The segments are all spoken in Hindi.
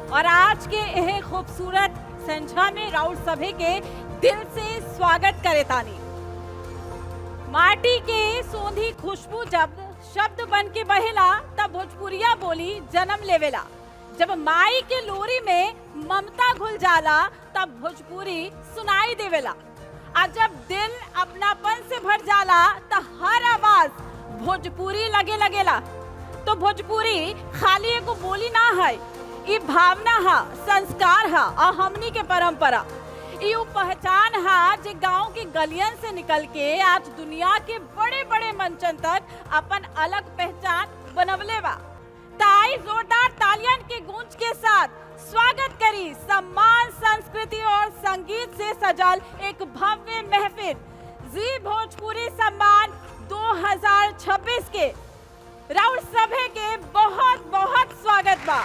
और आज के यह खूबसूरत संझा में राउत सभे के दिल से स्वागत करे तानी। माटी के सोंधी खुशबू जब शब्द बन के बहेला तब भोजपुरिया बोली जन्म लेवेला। जब माई के लोरी में ममता घुल जाला तब भोजपुरी सुनाई देवेला। आज जब दिल अपनापन से भर जाला तो हर आवाज भोजपुरी लगेला। तो भोजपुरी खाली एगो बोली ना है, ये भावना है, संस्कार है और हमनी के परंपरा। ये पहचान है जो गांव की गलियन से निकल के आज दुनिया के बड़े बड़े मंचन तक अपन अलग पहचान बनवले बा। ताई जोरदार तालियन के गूंज के साथ स्वागत करी सम्मान, संस्कृति और संगीत से सजल एक भव्य महफिल जी भोजपुरी सम्मान 2026 के राउत सभे के बहुत बहुत स्वागत बा।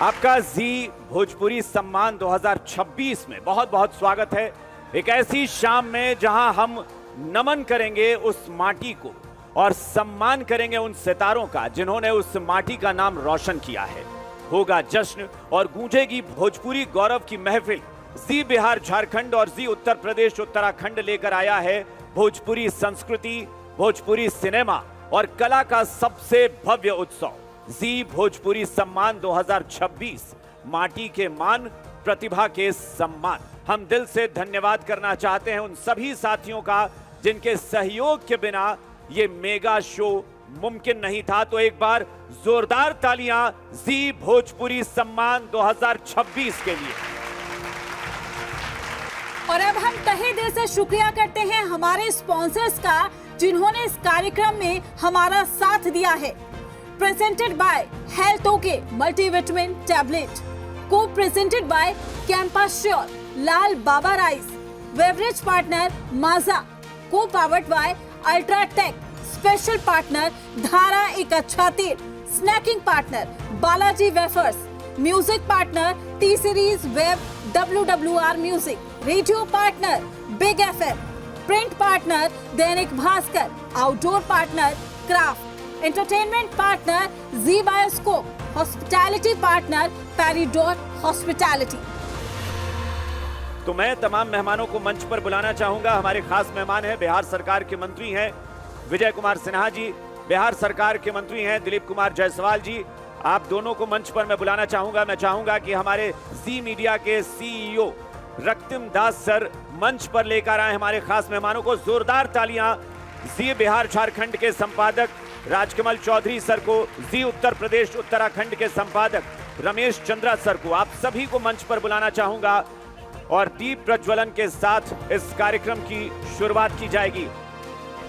आपका जी भोजपुरी सम्मान 2026 में बहुत बहुत स्वागत है। एक ऐसी शाम में जहां हम नमन करेंगे उस माटी को और सम्मान करेंगे उन सितारों का जिन्होंने उस माटी का नाम रोशन किया है। होगा जश्न और गूंजेगी भोजपुरी गौरव की महफिल। जी बिहार झारखंड और जी उत्तर प्रदेश उत्तराखंड लेकर आया है भोजपुरी संस्कृति, भोजपुरी सिनेमा और कला का सबसे भव्य उत्सव जी भोजपुरी सम्मान 2026। माटी के मान, प्रतिभा के सम्मान। हम दिल से धन्यवाद करना चाहते हैं उन सभी साथियों का जिनके सहयोग के बिना ये मेगा शो मुमकिन नहीं था। तो एक बार जोरदार तालियां जी भोजपुरी सम्मान 2026 के लिए। और अब हम तहे दिल से शुक्रिया करते हैं हमारे स्पॉन्सर्स का जिन्होंने इस कार्यक्रम में हमारा साथ दिया है। Presented by health okay multivitamin tablet, co presented by campus sure Lal Baba rice, beverage partner Maaza, co powered by UltraTech, special partner Dhara एक अच्छा तेल, snacking partner Balaji wafers, music partner T series web WWR music, radio partner big FM, print partner Dainik Bhaskar, outdoor partner craft, entertainment partner Zee bioscope, hospitality partner Pairidor hospitality. तो मैं तमाम मेहमानों को मंच पर बुलाना चाहूंगा। हमारे खास मेहमान हैं, बिहार सरकार के मंत्री हैं विजय कुमार सिन्हा जी, बिहार सरकार के मंत्री हैं दिलीप कुमार जायसवाल जी। आप दोनों को मंच पर मैं बुलाना चाहूंगा। मैं चाहूंगा कि हमारे जी मीडिया के CEO रक्तिम दास सर मंच पर लेकर आए हमारे खास मेहमानों को। जोरदार तालियां जी बिहार झारखंड के संपादक राजकमल चौधरी सर को, जी उत्तर प्रदेश उत्तराखंड के संपादक रमेश चंद्रा सर को, आप सभी को मंच पर बुलाना चाहूंगा और दीप प्रज्वलन के साथ इस कार्यक्रम की शुरुआत की जाएगी।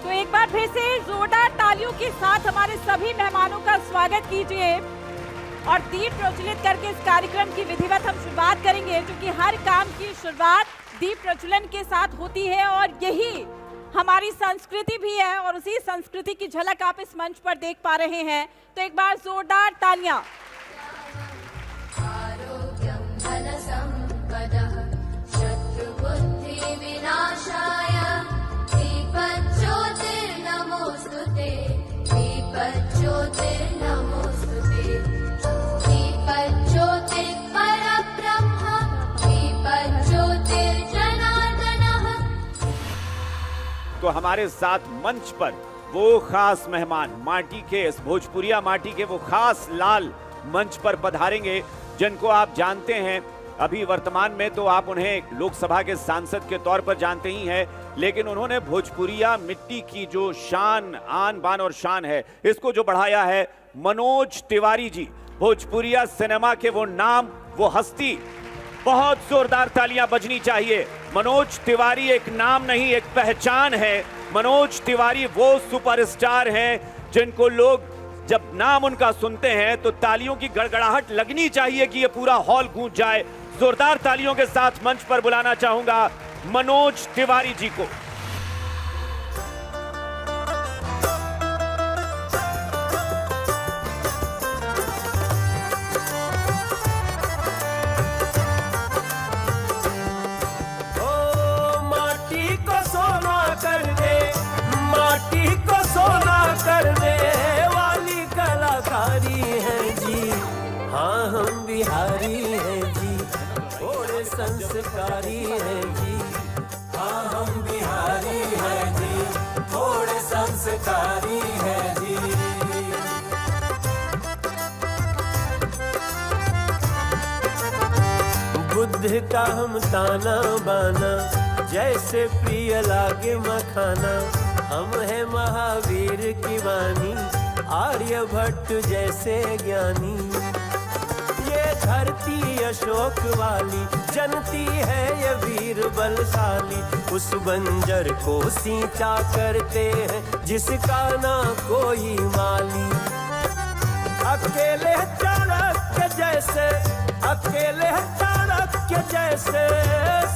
तो एक बार फिर से जोरदार तालियों के साथ हमारे सभी मेहमानों का स्वागत कीजिए और दीप प्रज्वलित करके इस कार्यक्रम की विधिवत हम शुरुआत करेंगे, क्योंकि हर काम की शुरुआत दीप प्रज्वलन के साथ होती है और यही हमारी संस्कृति भी है और उसी संस्कृति की झलक आप इस मंच पर देख पा रहे हैं। तो एक बार जोरदार तालियां। तो हमारे साथ मंच पर वो खास मेहमान, माटी के इस भोजपुरिया माटी के वो खास लाल मंच पर पधारेंगे जिनको आप जानते हैं। अभी वर्तमान में तो आप उन्हें लोकसभा के सांसद के तौर पर जानते ही हैं, लेकिन उन्होंने भोजपुरिया मिट्टी की जो शान, आन बान और शान है, इसको जो बढ़ाया है मनोज तिवारी जी। भोजपुरिया सिनेमा के वो नाम, वो हस्ती, बहुत जोरदार तालियां बजनी चाहिए। मनोज तिवारी एक नाम नहीं, एक पहचान है। मनोज तिवारी वो सुपरस्टार हैं जिनको लोग जब नाम उनका सुनते हैं तो तालियों की गड़गड़ाहट लगनी चाहिए कि ये पूरा हॉल गूंज जाए। जोरदार तालियों के साथ मंच पर बुलाना चाहूंगा मनोज तिवारी जी को। कर दे, माटी को सोना कर दे, हम बिहारी हैं जी, थोड़े संस्कारी हैं जी। हाँ हम बिहारी हैं जी, थोड़े संस्कारी हैं जी। बुद्ध का हम ताना बाना, जैसे प्रिय लागे मखाना। हम हैं महावीर की वाणी, आर्यभट्ट जैसे ज्ञानी। ये धरती अशोक वाली, जनती है ये वीर बलशाली। उस बंजर को सींचा करते हैं, जिसका ना कोई माली। अकेले चाणक्य जैसे, अकेले चाणक्य जैसे,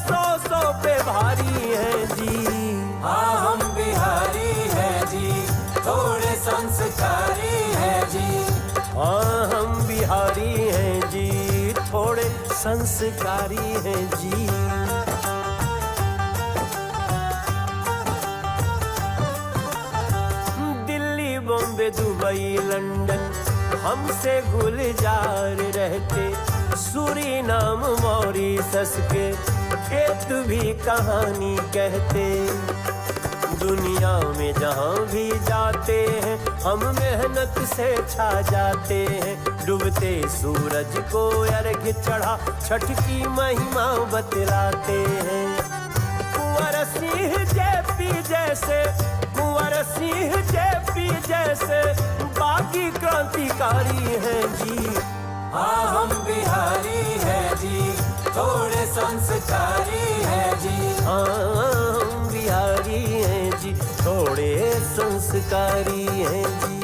सौ सौ पे भारी है जी। हाँ हम बिहारी हैं जी, थोड़े संस्कारी हैं जी। हाँ हम बिहारी हैं जी, थोड़े संस्कारी हैं जी। दिल्ली बॉम्बे दुबई लंदन हमसे गुलजार रहते। सूरीनाम मॉरिशस के खेत भी कहानी कहते। दुनिया में जहाँ भी जाते हैं, हम मेहनत से छा जाते हैं। डूबते सूरज को अर्घ्य चढ़ा, छठ की महिमा बतलाते हैं। कुंवर सिंह जेपी जैसे, कुंवर सिंह जेपी जैसे, बागी क्रांतिकारी हैं जी। हाँ हम बिहारी हैं जी, थोड़े संस्कारी हैं जी। हाँ हम बिहारी हैं जी, थोड़े संस्कारी हैं जी।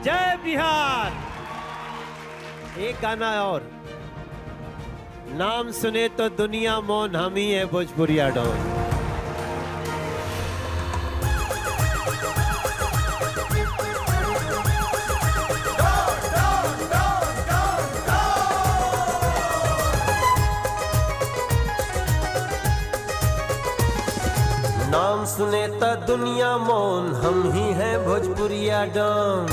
जय बिहार। एक गाना और, नाम सुने तो दुनिया मौन, हम ही है भोजपुरिया डॉन। नाम सुने तो दुनिया मौन, हम ही हैं भोजपुरिया डॉन।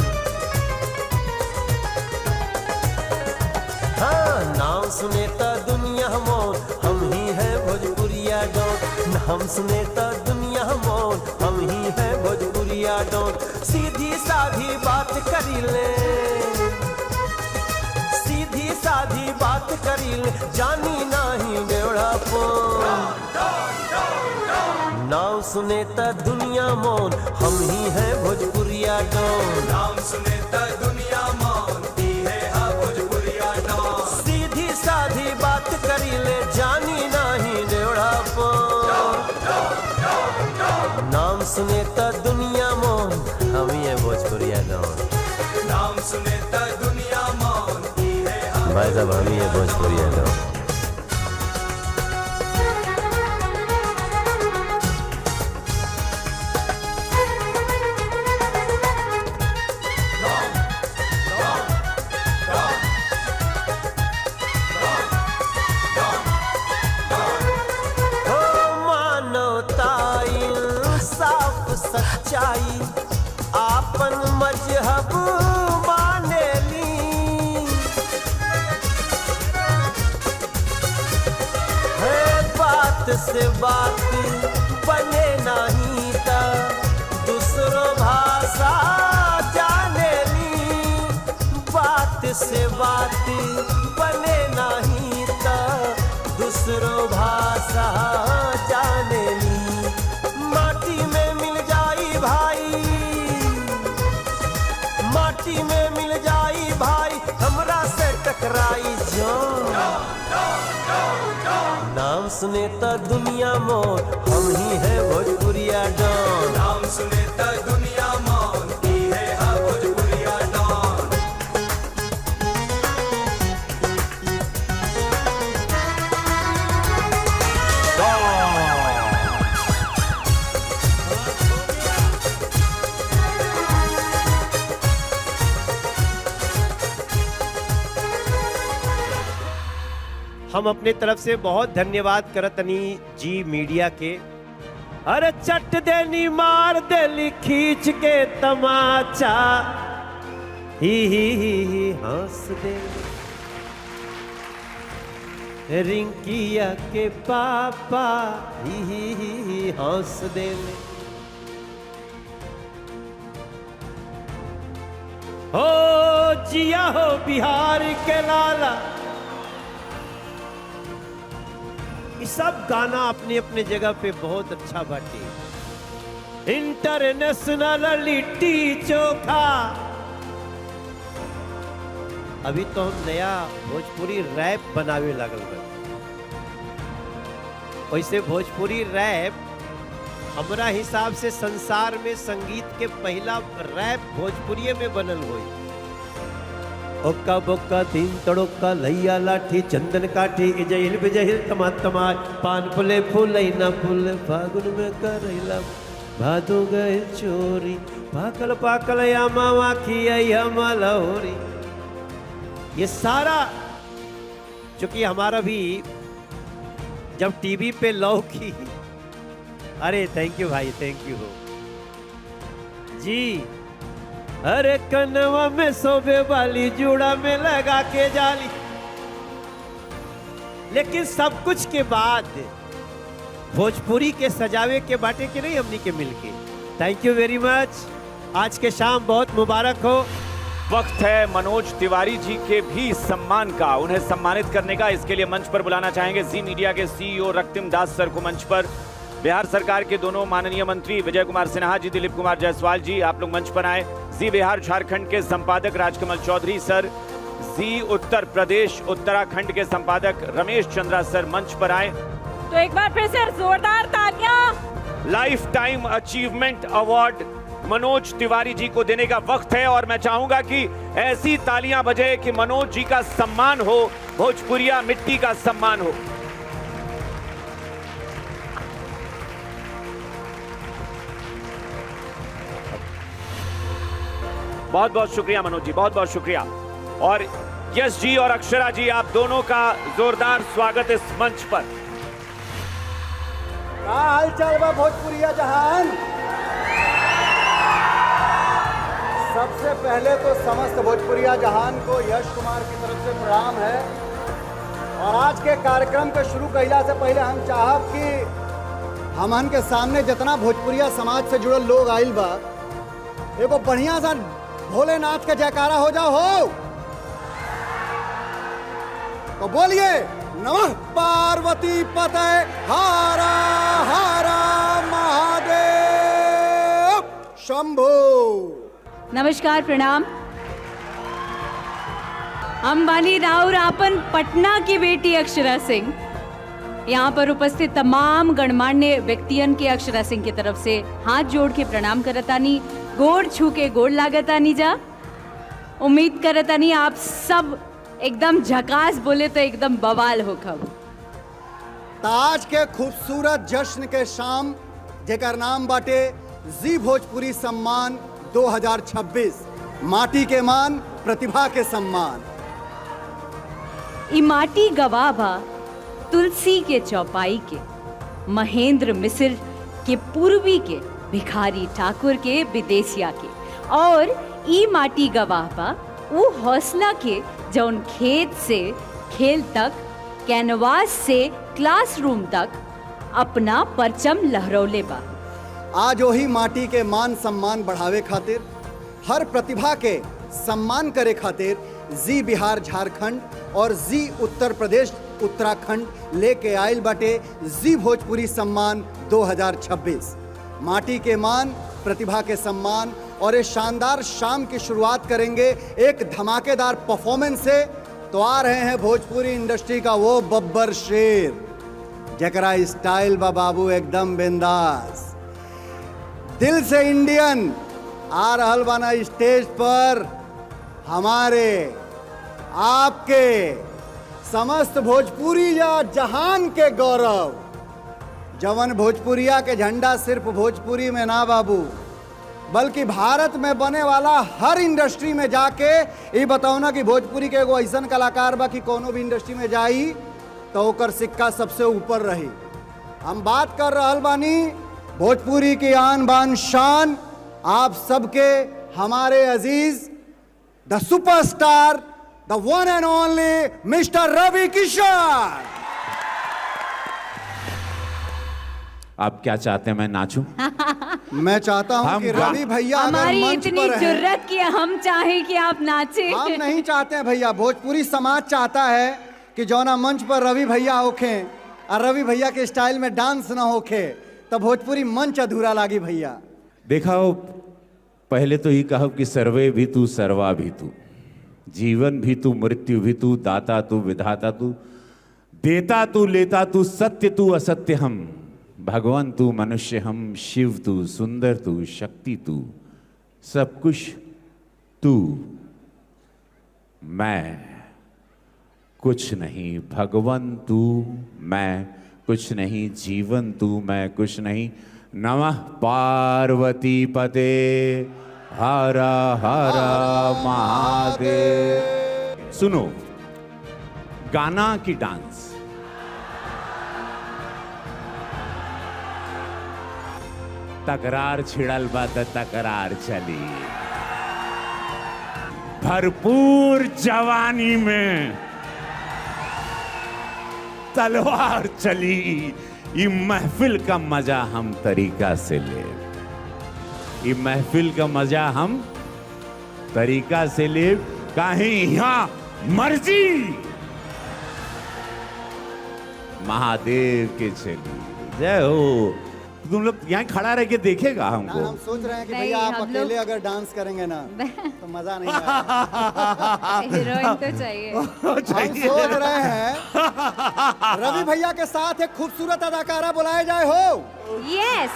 हाँ नाम सुने तो दुनिया मौन, हम ही हैं भोजपुरिया डॉन। नाम सुने तो दुनिया मौन, हम ही हैं भोजपुरिया डॉन। सीधी साधी बात करी ले, सीधी साधी बात करी ले, जानी नहीं डेढ़ा पोन। नाम सुने त दुनिया मौन, हम ही हैं भोजपुरिया डॉन। नाम सुने त दुनिया मौन, ही है हाँ भोजपुरिया डॉन। सीधी साधी बात करी ले, जानी नहीं डेढ़ा पोन। नाम सुने त दुनिया मौन, हम ही हैं भोजपुरिया डॉन। नाम सुने त दुनिया मौन, ही है हाँ भाई साहब, हम ही हैं भोजपुरिया डॉन। सच्चाई आपन मजहब माने ली है। बात से बात बने नहीं ता दूसरो भाषा जाने ली। बात से बात बने नहीं ता दूसरो भाषा जाने ली। माटी में मिल जाई भाई, माटी में मिल जाई भाई, हमरा से टकराई जो। नाम सुने त दुनिया मौन, हम ही है भोजपुरिया डॉन। नाम सुने त दुनिया मौन, ही है हाँ भोजपुरिया डॉन। हम अपने तरफ से बहुत धन्यवाद करतनी जी मीडिया के। अरे चट देनी मार देली खींच के तमाचा, ही हंस दे रिंकिया के पापा ही हंस दे हो जिया हो बिहार के लाला। ये सब गाना अपने अपने जगह पे बहुत अच्छा बाटे। इंटरनेशनल लिट्टी चोखा। अभी तो हम नया भोजपुरी रैप बनावे लागल बा। वैसे भोजपुरी रैप हमरा हिसाब से संसार में संगीत के पहला रैप भोजपुरी में बनल हुई। ओक्का बोक्का तीन तड़ोक्का लैया लाठी चंदन काठी इजहिल बिजहिल तमा तमार पान फुले फूलैना फूल फागुन में करैला भादो गए चोरी पाकल पाकल या मामा खिया मलहोरी। ये सारा चूंकि हमारा भी जब टीवी पे लौ की, अरे थैंक यू भाई, थैंक यू जी। अरे कनवा में सोबे वाली जूड़ा में लगा के जाली। लेकिन सब कुछ के बाद भोजपुरी के सजावे के बाटे के नहीं हमनी के मिलके। Thank you very much. आज के शाम बहुत मुबारक हो। वक्त है मनोज तिवारी जी के भी सम्मान का, उन्हें सम्मानित करने का। इसके लिए मंच पर बुलाना चाहेंगे जी मीडिया के सीईओ रक्तिम दास सर को मंच पर। बिहार सरकार के दोनों माननीय मंत्री विजय कुमार सिन्हा जी, दिलीप कुमार जायसवाल जी, आप लोग मंच पर आए। जी बिहार झारखंड के संपादक राजकमल चौधरी सर, जी उत्तर प्रदेश उत्तराखंड के संपादक रमेश चंद्रा सर मंच पर आए। तो एक बार फिर से जोरदार तालियां। Lifetime achievement award Manoj Tiwari ji को देने का वक्त है और मैं चाहूंगा कि ऐसी तालियां बजे कि मनोज जी का सम्मान हो, भोजपुरिया मिट्टी का सम्मान हो। बहुत बहुत शुक्रिया मनोज जी, बहुत बहुत शुक्रिया। और यश जी और अक्षरा जी, आप दोनों का जोरदार स्वागत इस मंच पर। क्या हाल चाल बा भोजपुरिया जहान। सबसे पहले तो समस्त भोजपुरिया जहान को यश कुमार की तरफ से प्रणाम है। और आज के कार्यक्रम के शुरू कैला से पहले हम चाहब कि हमन के सामने जितना भोजपुरिया समाज से जुड़ल लोग आइल बा, एगो बढ़िया सा भोलेनाथ का जयकारा हो जाओ हो तो बोलिए नमः पार्वती पते हारा हारा महादेव शंभो। नमस्कार, प्रणाम। हम बानी राउर आपन पटना की बेटी अक्षरा सिंह। यहाँ पर उपस्थित तमाम गणमान्य व्यक्तियन के अक्षरा सिंह की तरफ से हाथ जोड़ के प्रणाम करतानी, गोड़ छू के गोड़ लागतानी जा। उम्मीद करतानी आप सब एकदम झकास बोले तो एकदम बवाल हो खब। ताज के खूबसूरत जश्न के शाम जेकर नाम बाटे जी भोजपुरी सम्मान 2026, माटी के मान प्रतिभा के सम्मान। ई माटी गवाह बा तुलसी के चौपाई के, महेंद्र मिश्र के पूर्वी के, भिखारी ठाकुर के विदेशिया के, और ई माटी गवाह बा वो हौसला के जौन खेत से खेल तक, कैनवास से क्लासरूम तक अपना परचम लहरौले बा। आज वही माटी के मान सम्मान बढ़ावे खातिर, हर प्रतिभा के सम्मान करे खातिर जी बिहार झारखंड और जी उत्तर प्रदेश उत्तराखंड लेके आयल बाटे जी भोजपुरी सम्मान 2026। माटी के मान, प्रतिभा के सम्मान। और इस शानदार शाम की शुरुआत करेंगे एक धमाकेदार परफॉर्मेंस से। तो आ रहे हैं भोजपुरी इंडस्ट्री का वो बब्बर शेर जकरा स्टाइल बा बाबू एकदम बिंदास, दिल से इंडियन। आ रहल बाना स्टेज पर हमारे आपके समस्त भोजपुरी या जहान के गौरव, जवन भोजपुरिया के झंडा सिर्फ भोजपुरी में ना बाबू, बल्कि भारत में बने वाला हर इंडस्ट्री में जाके ये बताओ ना कि भोजपुरी के एगो ऐसा कलाकार बा कि कोनो भी इंडस्ट्री में जाई तो ओकर सिक्का सबसे ऊपर रही। हम बात कर रहल बानी भोजपुरी की आन बान शान, आप सबके हमारे अजीज the superstar, the one and only mister Ravi Kishore. आप क्या चाहते हैं, मैं नाचूं? मैं चाहता हूं कि रवि भैया अगर हमारी मंच इतनी पर हैं, जुर्रत कि हम चाहें कि आप नाचें। हम नहीं चाहते हैं भैया, भोजपुरी समाज चाहता है कि जौना मंच पर रवि भैया होखे और रवि भैया के स्टाइल में डांस ना होखे तो भोजपुरी मंच अधूरा लागी भैया। देखा हो, पहले तो ही कहो कि सर्वे भी तू सर्वा भी तू, जीवन भी तू मृत्यु भी तू, दाता तू विधाता तू, देता तू लेता तू, सत्य तू असत्य हम, भगवान तू मनुष्य हम, शिव तू सुंदर तू, शक्ति तू, सब कुछ तू, मैं कुछ नहीं, भगवान तू मैं कुछ नहीं, जीवन तू मैं कुछ नहीं, नमः पार्वती पते हर हर महादेव। सुनो गाना की डांस, तकरार छिड़ल बा त तकरार चली, भरपूर जवानी में तलवार चली, ये महफिल का मजा हम तरीका से ले, ये महफिल का मजा हम तरीका से ले, काहे यहाँ मर्जी महादेव के चली। जय हो। तुम लोग यहाँ खड़ा रह के देखेगा ना हमको? हम सोच रहे हैं कि नहीं, भैया आप हम अकेले लोग- अगर डांस करेंगे ना तो मजा नहीं आएगा। हीरोइन तो चाहिए। हम सोच रहे हैं रवि भैया के साथ एक खूबसूरत अदाकारा बुलाए जाए हो। यस,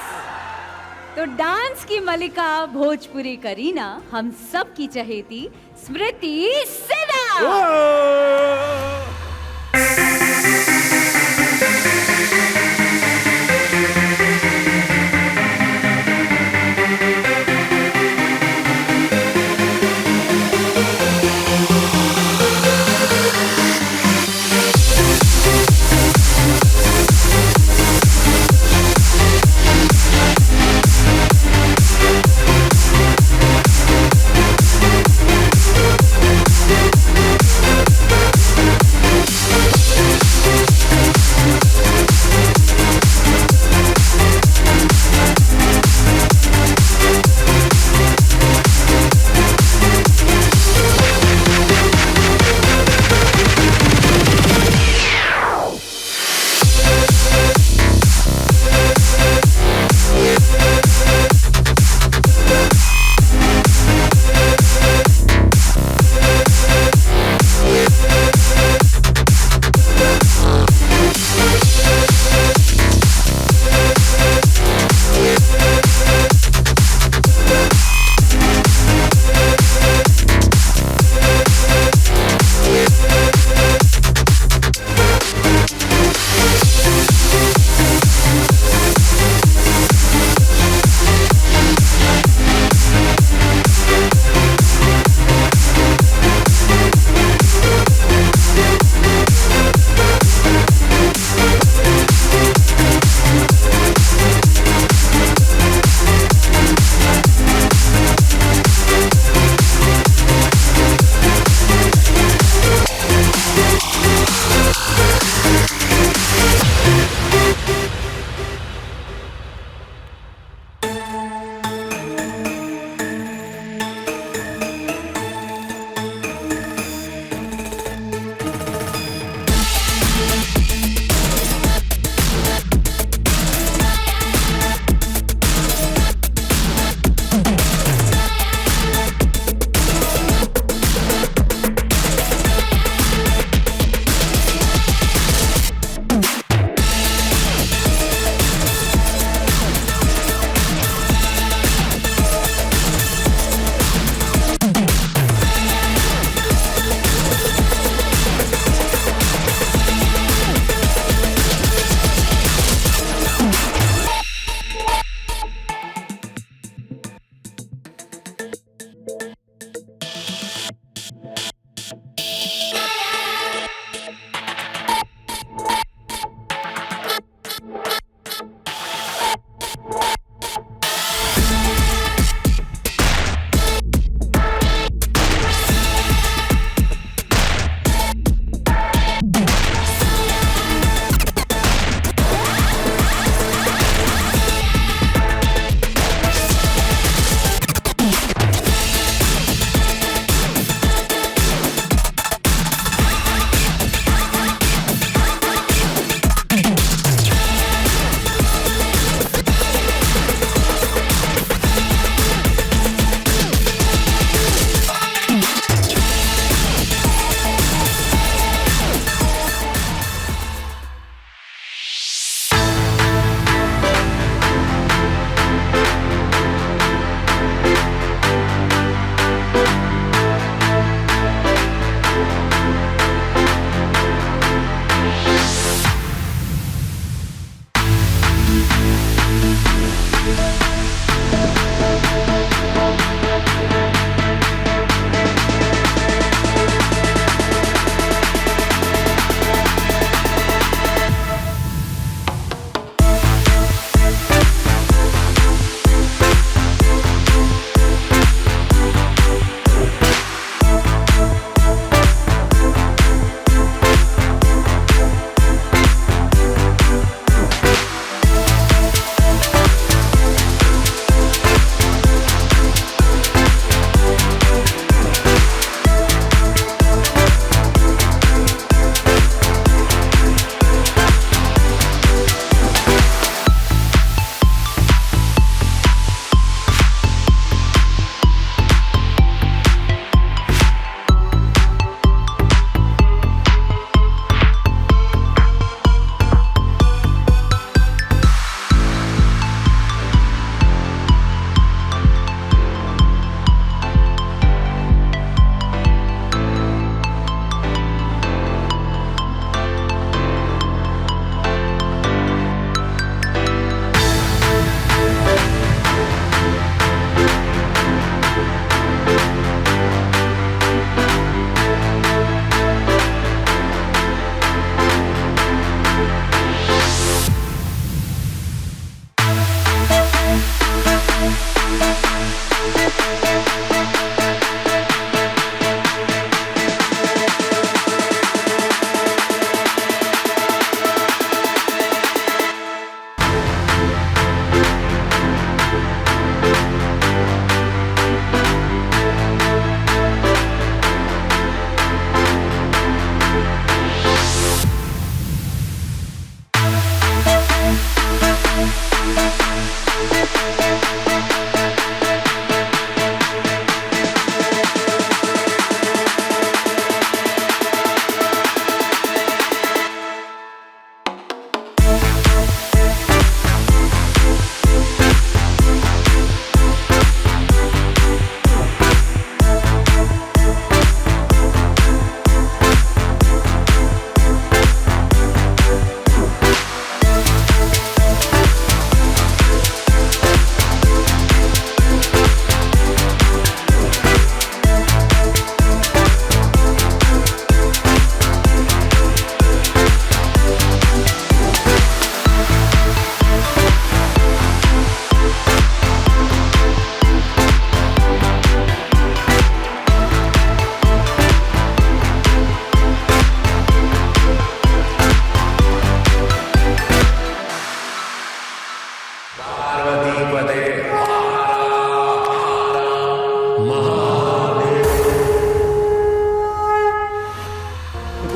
तो डांस की मलिका भोजपुरी करीना, हम सब की चहेती स्मृति सिन्हा।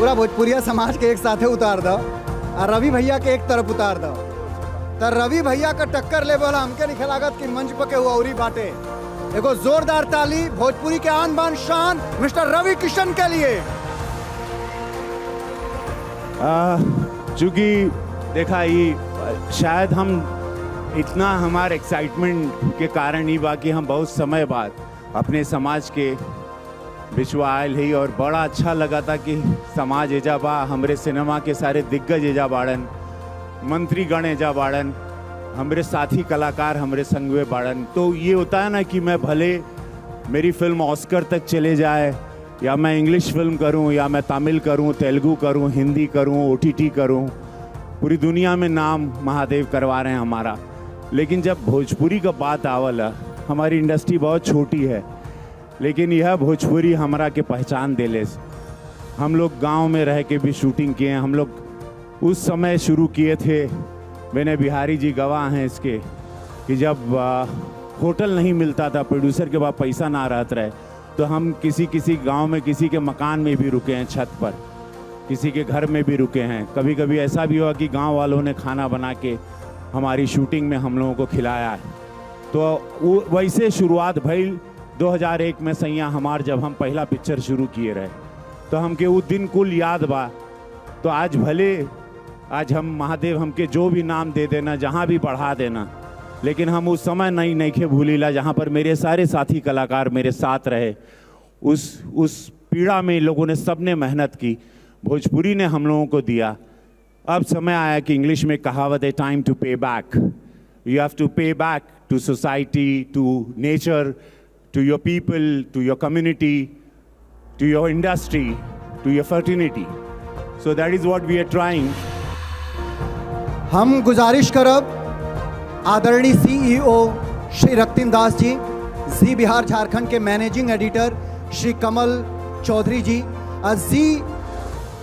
पूरा भोजपुरिया समाज के एक साथे उतार दो और रवि भैया के एक तरफ उतार दो तो रवि भैया का टक्कर ले बोला हमके नहीं लागत कि मंच पर के हुआ उरी बाटे। एगो जोरदार ताली भोजपुरी के आन बान शान मिस्टर रवि किशन के लिए। चूँकि देखा ये शायद हम इतना हमारे एक्साइटमेंट के कारण ही बाकी हम बहुत समय बाद अपने समाज के विश्व आयल ही और बड़ा अच्छा लगा था कि समाज एजा बा, हमरे सिनेमा के सारे दिग्गज एजा बाड़न, मंत्रीगण एजा बाड़न, हमरे साथी कलाकार हमरे संगवे बाड़न। तो ये होता है ना कि मैं भले मेरी फिल्म ऑस्कर तक चले जाए या मैं इंग्लिश फिल्म करूं या मैं तमिल करूं, तेलुगु करूं, हिंदी करूं, OTT करूं, पूरी दुनिया में नाम महादेव करवा रहे हैं हमारा। लेकिन जब भोजपुरी का बात आवला, हमारी इंडस्ट्री बहुत छोटी है लेकिन यह भोजपुरी हमरा के पहचान देले। हम लोग गांव में रह के भी शूटिंग किए हैं। हम लोग उस समय शुरू किए थे, मैंने बिहारी जी गवाह हैं इसके, कि जब होटल नहीं मिलता था, प्रोड्यूसर के पास पैसा ना रहता रहे, तो हम किसी गांव में किसी के मकान में भी रुके हैं, छत पर किसी के घर में भी रुके हैं। कभी कभी ऐसा भी हुआ कि गांव वालों ने खाना बना के हमारी शूटिंग में हम लोगों को खिलाया है। तो वैसे शुरुआत भई 2001 में सैया हमार, जब हम पहला पिक्चर शुरू किए रहे, तो हमके वो दिन कुल याद बा। तो आज भले आज हम महादेव हमके जो भी नाम दे देना, जहाँ भी बढ़ा देना, लेकिन हम उस समय नहीं के भूलीला जहाँ पर मेरे सारे साथी कलाकार मेरे साथ रहे। उस पीड़ा में लोगों ने सबने मेहनत की, भोजपुरी ने हम लोगों को दिया। अब समय आया कि इंग्लिश में कहावत है, time to pay back. You have to pay back to society, to nature, to your people, to your community, to your industry, to your fraternity. So that is what we are trying. हम गुजारिश करब आदरणीय CEO श्री रतिन दास जी, जी बिहार झारखंड के मैनेजिंग एडिटर श्री कमल चौधरी जी, और जी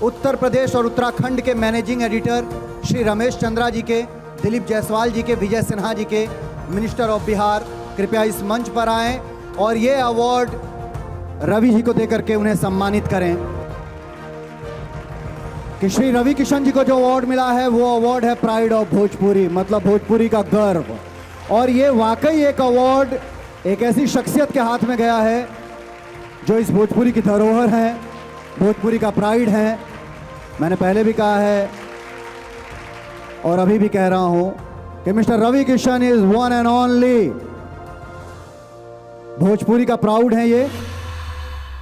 उत्तर प्रदेश और उत्तराखंड के मैनेजिंग एडिटर श्री रमेश चंद्रा जी के, दिलीप जायसवाल जी के, विजय सिन्हा जी के, मिनिस्टर ऑफ बिहार, कृपया इस मंच पर आएं और ये अवार्ड रवि जी को देकर के उन्हें सम्मानित करें। कि श्री रवि किशन जी को जो अवार्ड मिला है वो अवार्ड है प्राइड ऑफ भोजपुरी, मतलब भोजपुरी का गर्व। और ये वाकई एक अवार्ड एक ऐसी शख्सियत के हाथ में गया है जो इस भोजपुरी की धरोहर है, भोजपुरी का प्राइड है। मैंने पहले भी कहा है और अभी भी कह रहा हूं कि mister Ravi Kishan is one and only Bhojpuri का प्राउड है। ये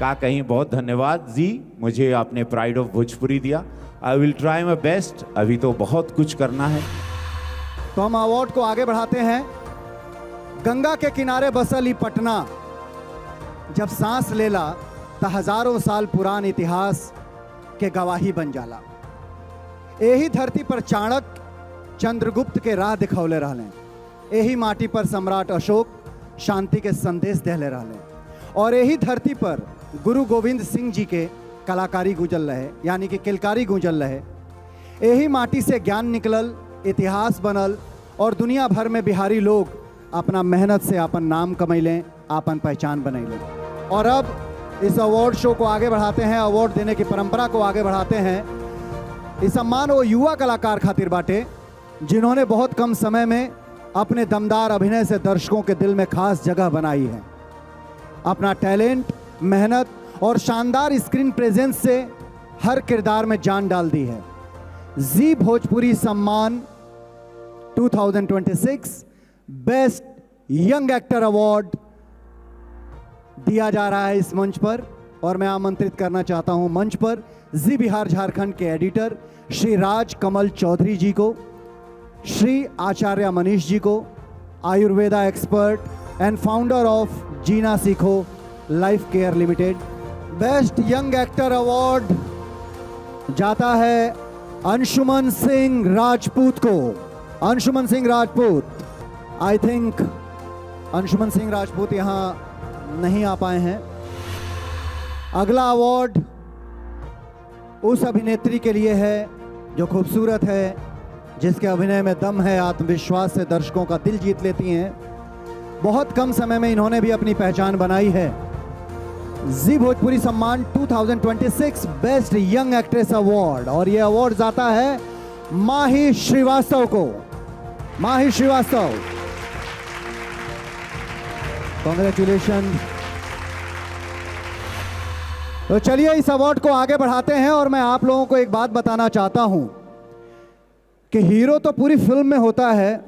का कहीं बहुत धन्यवाद जी, मुझे आपने प्राइड ऑफ भोजपुरी दिया। I will try my best. अभी तो बहुत कुछ करना है। तो हम अवार्ड को आगे बढ़ाते हैं। गंगा के किनारे बसली पटना, जब सांस लेला तो हजारों साल पुरान इतिहास के गवाही बन जाला। यही धरती पर चाणक्य चंद्रगुप्त के राह दिखौले रहले, यही माटी पर सम्राट अशोक शांति के संदेश देले रहले, और यही धरती पर गुरु गोविंद सिंह जी के कलाकारी गुंजल रहे, यानी कि किलकारी गुंजल रहे। यही माटी से ज्ञान निकलल, इतिहास बनल, और दुनिया भर में बिहारी लोग अपना मेहनत से अपन नाम कमैलें, अपन पहचान बनैलें। और अब इस अवार्ड शो को आगे बढ़ाते हैं, अवार्ड देने की परंपरा को आगे बढ़ाते हैं। इस सम्मान वो युवा कलाकार खातिर बाटे जिन्होंने बहुत कम समय में अपने दमदार अभिनय से दर्शकों के दिल में खास जगह बनाई है। अपना टैलेंट, मेहनत और शानदार स्क्रीन प्रेजेंस से हर किरदार में जान डाल दी है। जी भोजपुरी सम्मान 2026 बेस्ट यंग एक्टर अवार्ड दिया जा रहा है इस मंच पर, और मैं आमंत्रित करना चाहता हूं मंच पर जी बिहार झारखंड के एडिटर श्री राज कमल चौधरी जी को, श्री आचार्य मनीष जी को, Ayurveda expert and founder of Jeena Sikho life care limited. Best young actor award जाता है अंशुमन सिंह राजपूत को। अंशुमन सिंह राजपूत, आई थिंक अंशुमन सिंह राजपूत यहाँ नहीं आ पाए हैं। अगला अवार्ड उस अभिनेत्री के लिए है जो खूबसूरत है, जिसके अभिनय में दम है, आत्मविश्वास से दर्शकों का दिल जीत लेती हैं। बहुत कम समय में इन्होंने भी अपनी पहचान बनाई है। जी भोजपुरी सम्मान 2026 बेस्ट यंग एक्ट्रेस अवार्ड, और ये अवार्ड जाता है माही श्रीवास्तव को। माही श्रीवास्तव, कांग्रेचुलेशन। तो चलिए इस अवार्ड को आगे बढ़ाते हैं, और मैं आप लोगों को एक बात बताना चाहता हूं कि हीरो तो पूरी फिल्म में होता है,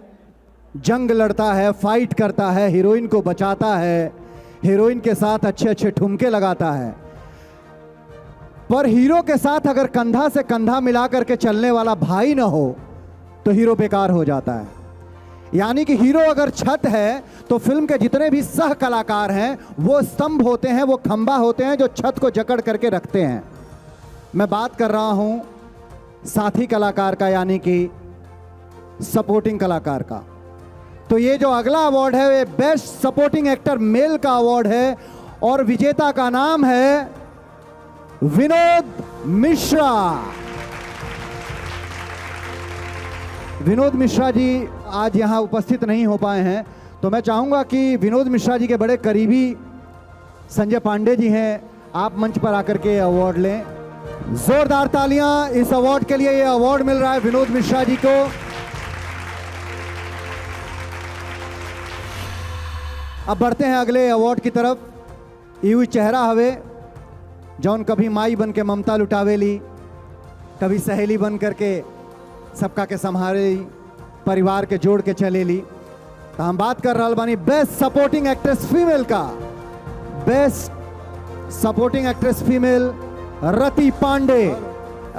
जंग लड़ता है, फाइट करता है, हीरोइन को बचाता है, हीरोइन के साथ अच्छे अच्छे ठुमके लगाता है, पर हीरो के साथ अगर कंधा से कंधा मिला करके चलने वाला भाई ना हो तो हीरो बेकार हो जाता है। यानी कि हीरो अगर छत है तो फिल्म के जितने भी सह कलाकार हैं वो स्तंभ होते हैं, वो खंभा होते हैं जो छत को जकड़ करके रखते हैं। मैं बात कर रहा हूं साथी कलाकार का, यानी कि सपोर्टिंग कलाकार का। तो ये जो अगला अवार्ड है ये बेस्ट सपोर्टिंग एक्टर मेल का अवार्ड है, और विजेता का नाम है विनोद मिश्रा। विनोद मिश्रा जी आज यहां उपस्थित नहीं हो पाए हैं, तो मैं चाहूंगा कि विनोद मिश्रा जी के बड़े करीबी संजय पांडे जी हैं, आप मंच पर आकर के अवार्ड लें। जोरदार तालियां इस अवार्ड के लिए। ये अवार्ड मिल रहा है विनोद मिश्रा जी को। अब बढ़ते हैं अगले अवार्ड की तरफ। यू चेहरा हवे जौन कभी माई बन के ममता लुटावेली, कभी सहेली बन करके सबका के संभाले, परिवार के जोड़ के चलेली। तो हम बात कर रहा बानी बेस्ट सपोर्टिंग एक्ट्रेस फीमेल का। बेस्ट सपोर्टिंग एक्ट्रेस फीमेल रति पांडे।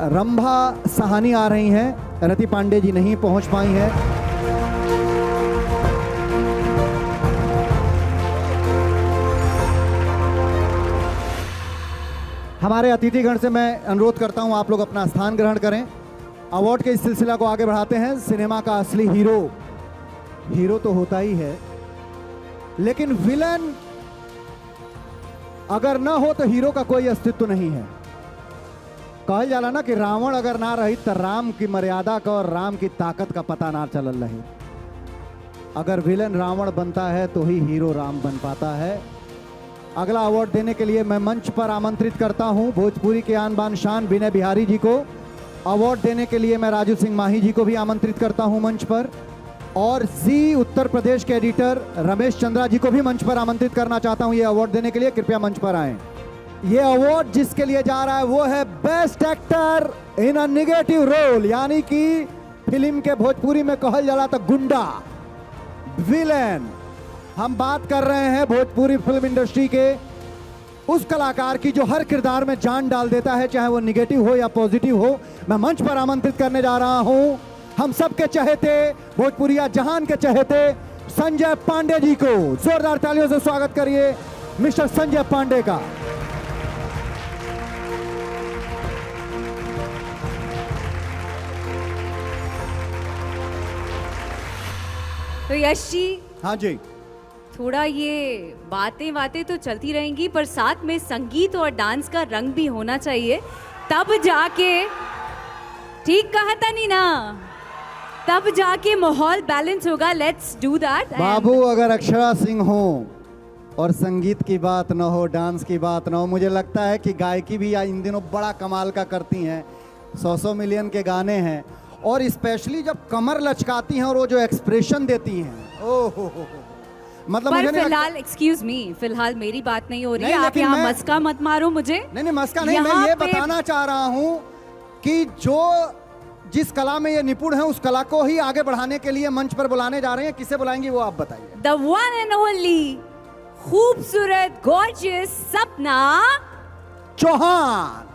रंभा सहानी आ रही हैं, रति पांडे जी नहीं पहुंच पाई हैं। हमारे अतिथिगण से मैं अनुरोध करता हूं आप लोग अपना स्थान ग्रहण करें। अवार्ड के इस सिलसिला को आगे बढ़ाते हैं। सिनेमा का असली हीरो तो होता ही है, लेकिन विलन अगर ना हो तो हीरो का कोई अस्तित्व नहीं है। कहल जाला ना कि रावण अगर ना रही तो राम की मर्यादा का और राम की ताकत का पता ना चलल रही। अगर विलन रावण बनता है तो ही हीरो राम बन पाता है। अगला अवार्ड देने के लिए मैं मंच पर आमंत्रित करता हूं भोजपुरी के आन बान शान विनय बिहारी जी को। अवार्ड देने के लिए मैं राजू सिंह माही जी को भी आमंत्रित करता हूं मंच पर, और जी उत्तर प्रदेश के एडिटर रमेश चंद्रा जी को भी मंच पर आमंत्रित करना चाहता हूं ये अवार्ड देने के लिए। कृपया मंच पर आएं। ये अवार्ड जिसके लिए जा रहा है वो है best actor in a negative role, यानी कि फिल्म के भोजपुरी में कहल जाला तो गुंडा, विलेन। हम बात कर रहे हैं भोजपुरी फिल्म इंडस्ट्री के उस कलाकार की जो हर किरदार में जान डाल देता है, चाहे वो निगेटिव हो या पॉजिटिव हो। मैं मंच पर आमंत्रित करने जा रहा हूं हम सबके चहेते, भोजपुरिया जहान के चहेते संजय पांडे जी को। जोरदार तालियों से स्वागत करिए मिस्टर संजय पांडे का। तो यश जी, हाँ जी, थोड़ा ये बातें तो चलती रहेंगी, पर साथ में संगीत और डांस का रंग भी होना चाहिए, तब जाके, ठीक कहा था नी ना, तब जाके माहौल बैलेंस होगा। Let's do that. बाबू अगर अक्षरा सिंह हो और संगीत की बात ना हो, डांस की बात ना हो, मुझे लगता है कि गायकी भी इन दिनों बड़ा कमाल का करती हैं। 100 मिलियन के गाने हैं, और स्पेशली जब कमर लचकाती हैं और वो जो एक्सप्रेशन देती हैं, ओहो हो। मतलब पर फिलहाल एक्सक्यूज मी, फिलहाल मेरी बात नहीं हो रही है, आप यहाँ मस्का मत मारो मुझे। नहीं मस्का नहीं, मैं ये बताना चाह रहा हूँ कि जो जिस कला में ये निपुण है उस कला को ही आगे बढ़ाने के लिए मंच पर बुलाने जा रहे हैं। किसे बुलाएंगे वो आप बताइए। द वन एंड ओनली खूबसूरत गॉर्जियस सपना चौहान।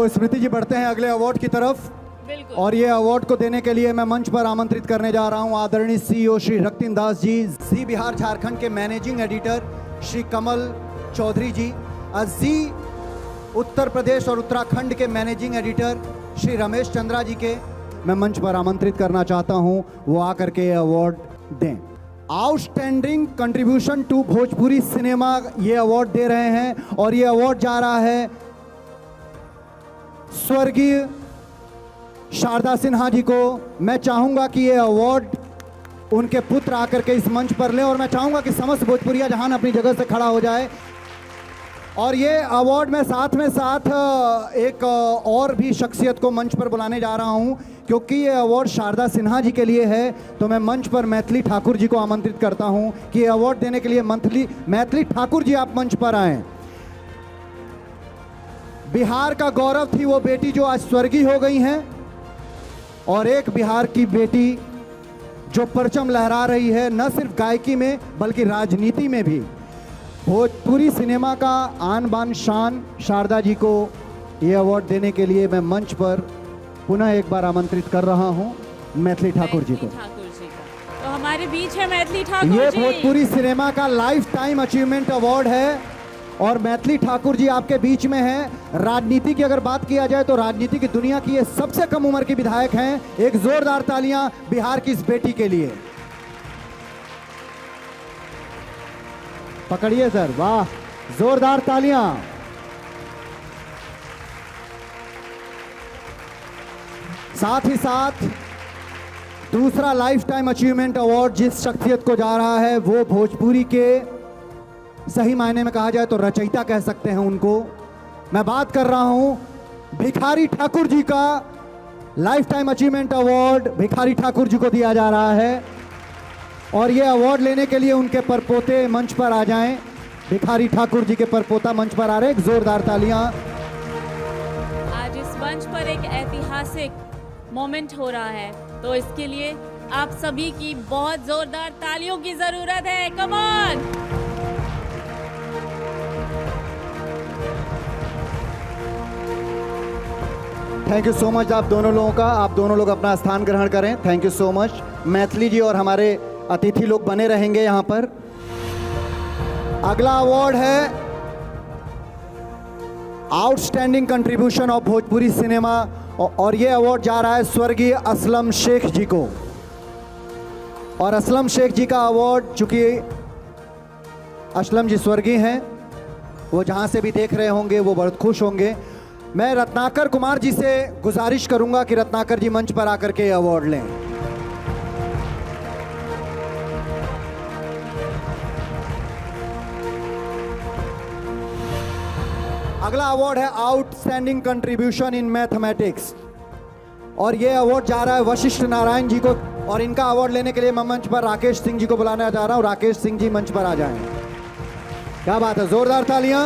स्मृति जी बढ़ते हैं अगले अवार्ड की तरफ। बिल्कुल। और ये अवार्ड को देने के लिए मैं मंच पर आमंत्रित करने जा रहा हूं आदरणीय सीईओ श्री रक्तिन दास जी, जी बिहार झारखंड के मैनेजिंग एडिटर श्री कमल चौधरी जी, जी उत्तर प्रदेश और उत्तराखंड के मैनेजिंग एडिटर श्री रमेश चंद्रा जी के मैं मंच पर आमंत्रित करना चाहता हूं, वो आकर के अवार्ड दें। Outstanding contribution to Bhojpuri cinema ये अवार्ड दे रहे हैं और ये अवार्ड जा रहा है स्वर्गीय शारदा सिन्हा जी को। मैं चाहूंगा कि ये अवार्ड उनके पुत्र आकर के इस मंच पर लें और मैं चाहूंगा कि समस्त भोजपुरिया जहान अपनी जगह से खड़ा हो जाए। और ये अवार्ड मैं साथ में साथ एक और भी शख्सियत को मंच पर बुलाने जा रहा हूं, क्योंकि ये अवार्ड शारदा सिन्हा जी के लिए है, तो मैं मंच पर मैथिली ठाकुर जी को आमंत्रित करता हूं कि ये अवार्ड देने के लिए मैथिली ठाकुर जी आप मंच पर आएं। बिहार का गौरव थी वो बेटी जो आज स्वर्गीय हो गई हैं, और एक बिहार की बेटी जो परचम लहरा रही है न सिर्फ गायकी में बल्कि राजनीति में भी। भोजपुरी सिनेमा का आन बान शान शारदा जी को ये अवार्ड देने के लिए मैं मंच पर पुनः एक बार आमंत्रित कर रहा हूं मैथिली ठाकुर जी को। तो हमारे बीच है मैथिली ठाकुर ये जी। भोजपुरी सिनेमा का लाइफ टाइम अचीवमेंट अवार्ड है और मैथिली ठाकुर जी आपके बीच में हैं। राजनीति की अगर बात किया जाए तो राजनीति की दुनिया की ये सबसे कम उम्र की विधायक हैं। एक जोरदार तालियां बिहार की इस बेटी के लिए। पकड़िए सर, वाह, जोरदार तालियां। साथ ही साथ दूसरा लाइफ टाइम अचीवमेंट अवार्ड जिस शख्सियत को जा रहा है वो भोजपुरी के सही मायने में कहा जाए तो रचयिता कह सकते हैं उनको। मैं बात कर रहा हूं भिखारी ठाकुर जी का। Life time achievement award Bhikhari Thakur ji को दिया जा रहा है और ये अवार्ड लेने के लिए उनके परपोते मंच पर आ जाएं। भिखारी ठाकुर जी के परपोता मंच पर आ रहे हैं, जोरदार तालियां। आज इस मंच पर एक ऐतिहासिक मोमेंट हो रहा है, तो इसके लिए आप सभी की बहुत जोरदार तालियों की जरूरत है। Come on. Thank you so much आप दोनों लोगों का। आप दोनों लोग अपना स्थान ग्रहण करें। Thank you so much. Maithili ji और हमारे अतिथि लोग बने रहेंगे यहाँ पर। अगला अवार्ड है outstanding contribution of Bhojpuri cinema और ये अवार्ड जा रहा है स्वर्गीय असलम शेख जी को। और असलम शेख जी का अवार्ड, चूंकि असलम जी स्वर्गीय हैं, वो जहाँ से भी देख रहे होंगे वो बहुत खुश होंगे। मैं रत्नाकर कुमार जी से गुजारिश करूंगा कि रत्नाकर जी मंच पर आकर के अवार्ड लें। अगला अवार्ड है आउटस्टैंडिंग कंट्रीब्यूशन इन मैथमेटिक्स और ये अवार्ड जा रहा है वशिष्ठ नारायण जी को। और इनका अवार्ड लेने के लिए मैं मंच पर राकेश सिंह जी को बुलाना चाह रहा हूं। राकेश सिंह जी मंच पर आ जाएं। क्या बात है, जोरदार तालियां।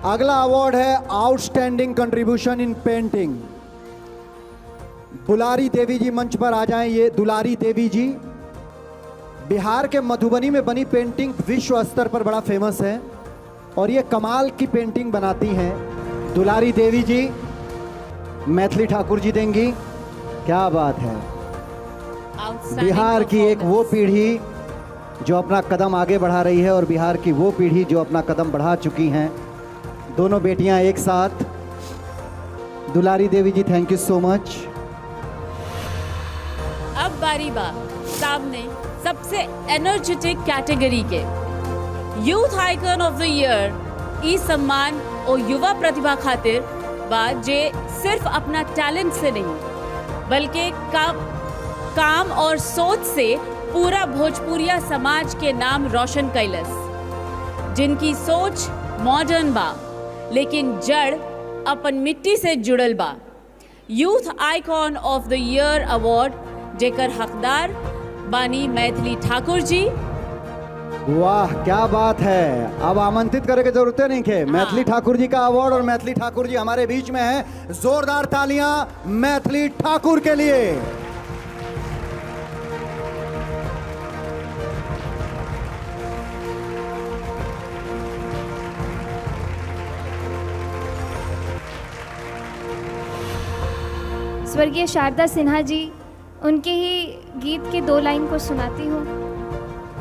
अगला अवार्ड है आउटस्टैंडिंग कंट्रीब्यूशन इन पेंटिंग। दुलारी देवी जी मंच पर आ जाएं। ये दुलारी देवी जी बिहार के मधुबनी में बनी पेंटिंग विश्व स्तर पर बड़ा फेमस है और ये कमाल की पेंटिंग बनाती हैं। दुलारी देवी जी मैथिली ठाकुर जी देंगी। क्या बात है। बिहार की एक वो पीढ़ी जो अपना कदम आगे बढ़ा रही है और बिहार की वो पीढ़ी जो अपना कदम बढ़ा चुकी हैं। दोनों बेटियां एक साथ। Dulari Devi ji thank you so much. अब बारी सामने सबसे एनर्जेटिक कैटेगरी के youth icon of the year ई सम्मान और युवा प्रतिभा खातिर बात जे सिर्फ अपना टैलेंट से नहीं बल्कि काम और सोच से पूरा भोजपुरिया समाज के नाम रोशन कैलस, जिनकी सोच मॉडर्न बा लेकिन जड़ अपन मिट्टी से जुड़ल बा। Youth icon of the year award जेकर हकदार बानी मैथिली ठाकुर जी। वाह क्या बात है। अब आमंत्रित करने की जरूरत नहीं है। मैथिली ठाकुर जी का अवार्ड और मैथिली ठाकुर जी हमारे बीच में है। जोरदार तालियां मैथिली ठाकुर के लिए। स्वर्गीय शारदा सिन्हा जी, उनके ही गीत के 2 लाइन को सुनाती हूँ।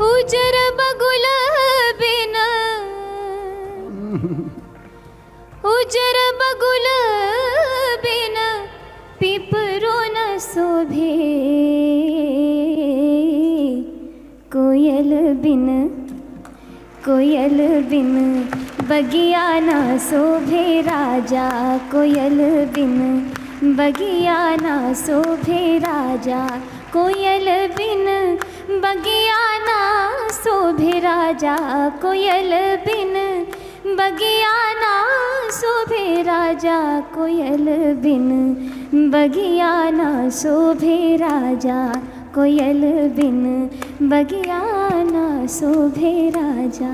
उजर बगुल बिन, उजर बगुल बिन पिपरो न शोभे, कोयल बिन, कोयल बिन बगिया ना शोभे राजा, कोयल बिन बगिया ना शोभे राजा, कोयल बिन बगिया ना शोभे राजा, कोयल बिन बगिया ना शोभे राजा, कोयल बिन बगिया ना शोभे राजा, कोयल बिन बगिया ना शोभे राजा।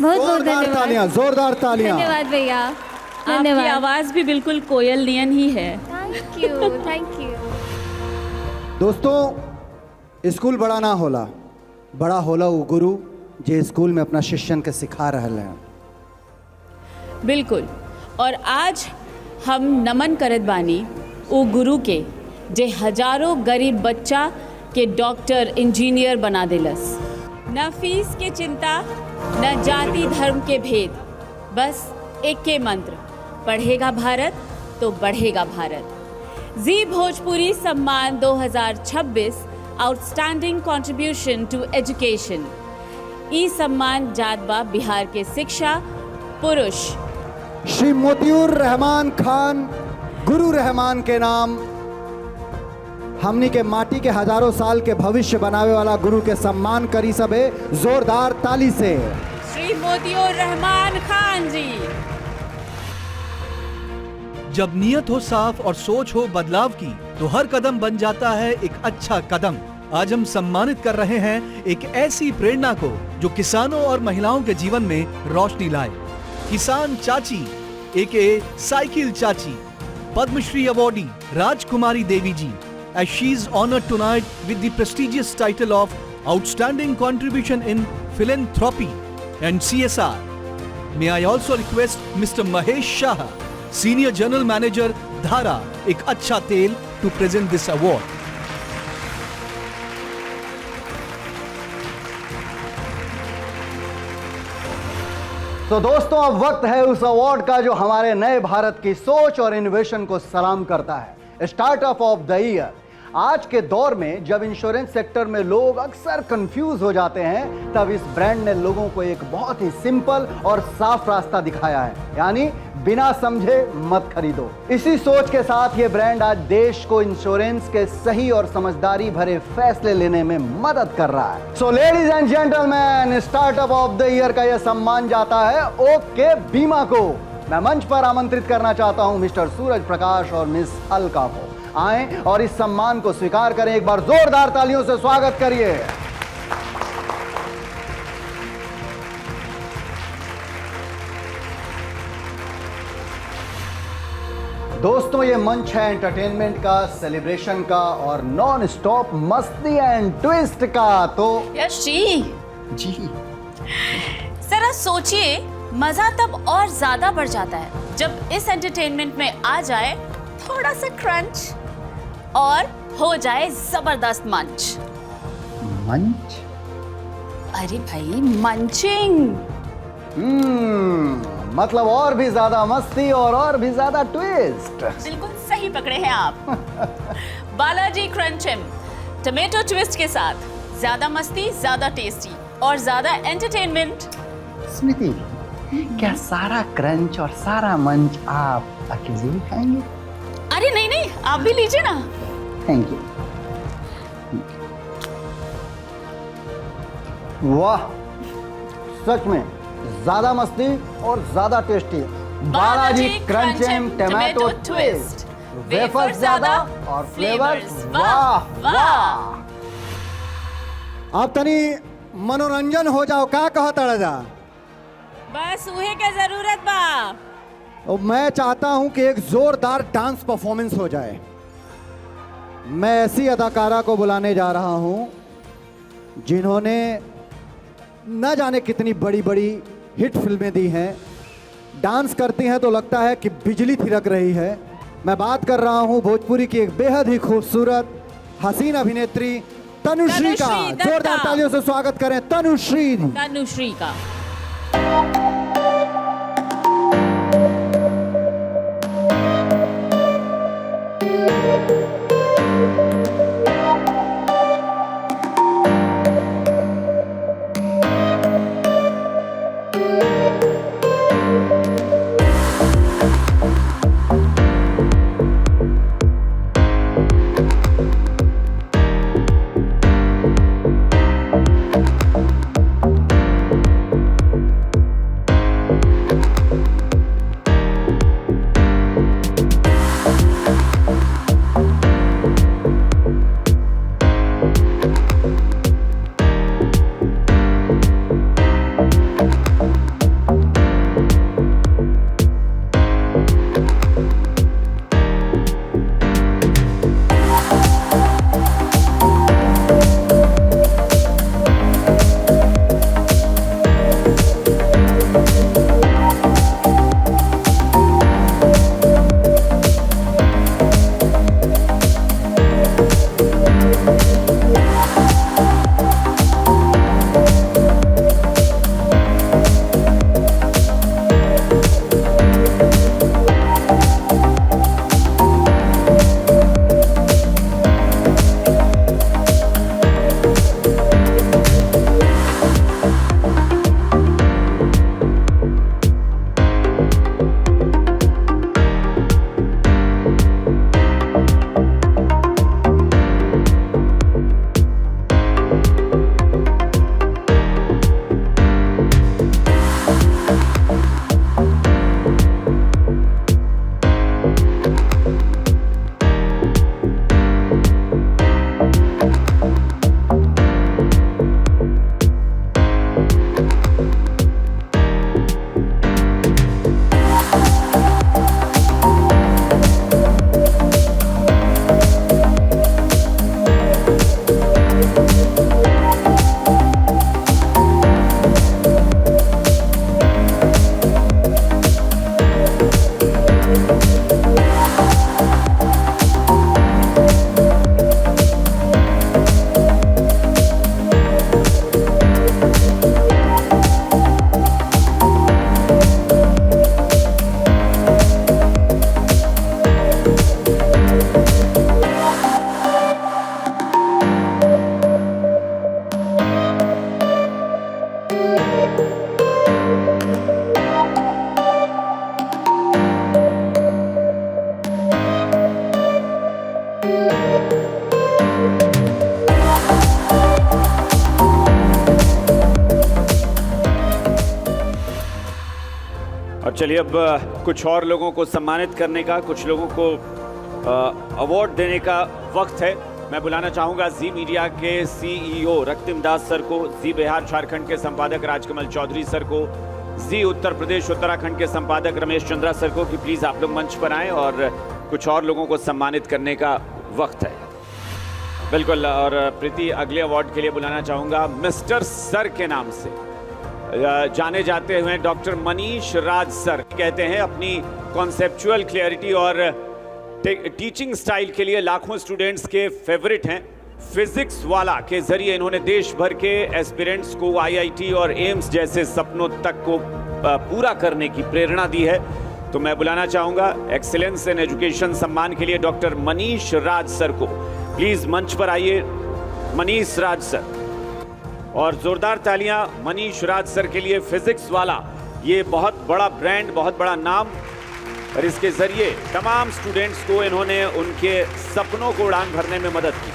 बहुत बहुत जोरदार धन्यवाद। तालियां, जोरदार तालियां। धन्यवाद भैया, आपकी धन्यवाद। आवाज भी बिल्कुल कोयल नियन ही है। Thank you, thank you. दोस्तों, स्कूल बड़ा ना होला, बड़ा होला वो गुरु जे स्कूल में अपना शिष्यन के सिखा रहे हैं। बिल्कुल। और आज हम नमन करत बानी ओ गुरु के जे हजारों गरीब बच्चा के डॉक्टर इंजीनियर बना दिलस। न फीस के चिंता, न जाति धर्म के भेद, बस एक के मंत्र, पढ़ेगा भारत तो बढ़ेगा भारत। जी भोजपुरी सम्मान 2026 आउटस्टैंडिंग कंट्रीब्यूशन टू एजुकेशन। ई सम्मान जात बा बिहार के शिक्षा पुरुष श्री मोतियुर रहमान खान गुरु रहमान के नाम, हमनी के माटी के हजारों साल के भविष्य बनावे वाला गुरु के सम्मान करी सबे जोरदार ताली से। श्री मोतियुर रहमान खान जी। जब नियत हो साफ और सोच हो बदलाव की, तो हर कदम बन जाता है एक अच्छा कदम। आज हम सम्मानित कर रहे हैं एक ऐसी प्रेरणा को जो किसानों और महिलाओं के जीवन में रोशनी लाए। किसान चाची एके साइकिल चाची, Padmashri awardee Rajkumari Devi ji, as she is honored tonight with the prestigious title of Outstanding Contribution in Philanthropy and CSR. May I also request Mr. Mahesh Shah, Senior General Manager, Dhara, एक अच्छा तेल, to present this award. तो दोस्तों, अब वक्त है उस अवार्ड का जो हमारे नए भारत की सोच और इनोवेशन को सलाम करता है, स्टार्टअप ऑफ द ईयर। आज के दौर में जब इंश्योरेंस सेक्टर में लोग अक्सर कंफ्यूज हो जाते हैं, तब इस ब्रांड ने लोगों को एक बहुत ही सिंपल और साफ रास्ता दिखाया है, यानी बिना समझे मत खरीदो। इसी सोच के साथ ये ब्रांड आज देश को इंश्योरेंस के सही और समझदारी भरे फैसले लेने में मदद कर रहा है। So ladies and gentleman, startup of the year का यह सम्मान जाता है ओके बीमा को। मैं मंच पर आमंत्रित करना चाहता हूं मिस्टर सूरज प्रकाश और मिस अलका को। आएं और इस सम्मान को स्वीकार करें। एक बार जोरदार तालियों से स्वागत करिए। दोस्तों, ये मंच है एंटरटेनमेंट का, सेलिब्रेशन का और नॉन स्टॉप मस्ती एंड ट्विस्ट का। तो यश जी जरा सोचिए, मजा तब और ज्यादा बढ़ जाता है जब इस एंटरटेनमेंट में आ जाए थोड़ा सा क्रंच और हो जाए जबरदस्त मंच। मंच? अरे भाई, मंचिंग। मतलब और भी ज्यादा मस्ती और भी ज्यादा ट्विस्ट। बिल्कुल सही पकड़े हैं आप। बालाजी क्रंचिम टमेटो ट्विस्ट के साथ ज्यादा मस्ती, ज्यादा टेस्टी और ज्यादा एंटरटेनमेंट। स्मृति, क्या सारा क्रंच और सारा मंच आप अकेले ही खाएंगे? अरे नहीं नहीं, आप भी लीजिए ना। Thank you. वाह, सच में ज्यादा मस्ती और ज्यादा tasty. Balaji crunchem tomato twist, wafers ज्यादा और फ्लेवर्स वाह वाह। आप तनी मनोरंजन हो जाओ, का कहता राजा? बस उहे के जरूरत बा। और मैं चाहता हूं कि एक जोरदार डांस परफॉर्मेंस हो जाए। मैं ऐसी अदाकारा को बुलाने जा रहा हूं जिन्होंने न जाने कितनी बड़ी बड़ी हिट फिल्में दी हैं। डांस करती हैं तो लगता है कि बिजली थिरक रही है। मैं बात कर रहा हूं भोजपुरी की एक बेहद ही खूबसूरत हसीन अभिनेत्री तनुश्री का। तनुश्री दत्ता। जोरदार तालियों से स्वागत करें तनुश्री। तनुश्री का। और चलिए अब कुछ और लोगों को सम्मानित करने का, कुछ लोगों को अवार्ड देने का वक्त है। मैं बुलाना चाहूंगा जी मीडिया के सीईओ रক্তিम दास सर को, जी बिहार झारखंड के संपादक राजकमल चौधरी सर को, जी उत्तर प्रदेश उत्तराखंड के संपादक रमेश चंद्रा सर को कि प्लीज आप लोग मंच पर आएं और कुछ और लोगों को सम्मानित करने का वक्त है। बिल्कुल। और प्रीति, अगले अवार्ड के लिए बुलाना चाहूंगा मिस्टर सर के नाम से जाने जाते हुए डॉक्टर मनीष राज सर। कहते हैं अपनी कॉन्सेप्चुअल क्लैरिटी और टीचिंग स्टाइल के लिए लाखों स्टूडेंट्स के फेवरेट हैं। फिजिक्स वाला के जरिए इन्होंने देश भर के एस्पिरेंट्स को आईआईटी और एम्स जैसे सपनों तक को पूरा करने की प्रेरणा दी है। तो मैं बुलाना चाहूंगा एक्सीलेंस इन एजुकेशन सम्मान के लिए डॉक्टर मनीष राज सर को। प्लीज मंच पर आइए मनीष राज सर, और जोरदार तालियां मनीष राज सर के लिए। फिजिक्स वाला ये बहुत बड़ा ब्रांड, बहुत बड़ा नाम, और इसके जरिए तमाम स्टूडेंट्स को इन्होंने उनके सपनों को उड़ान भरने में मदद की।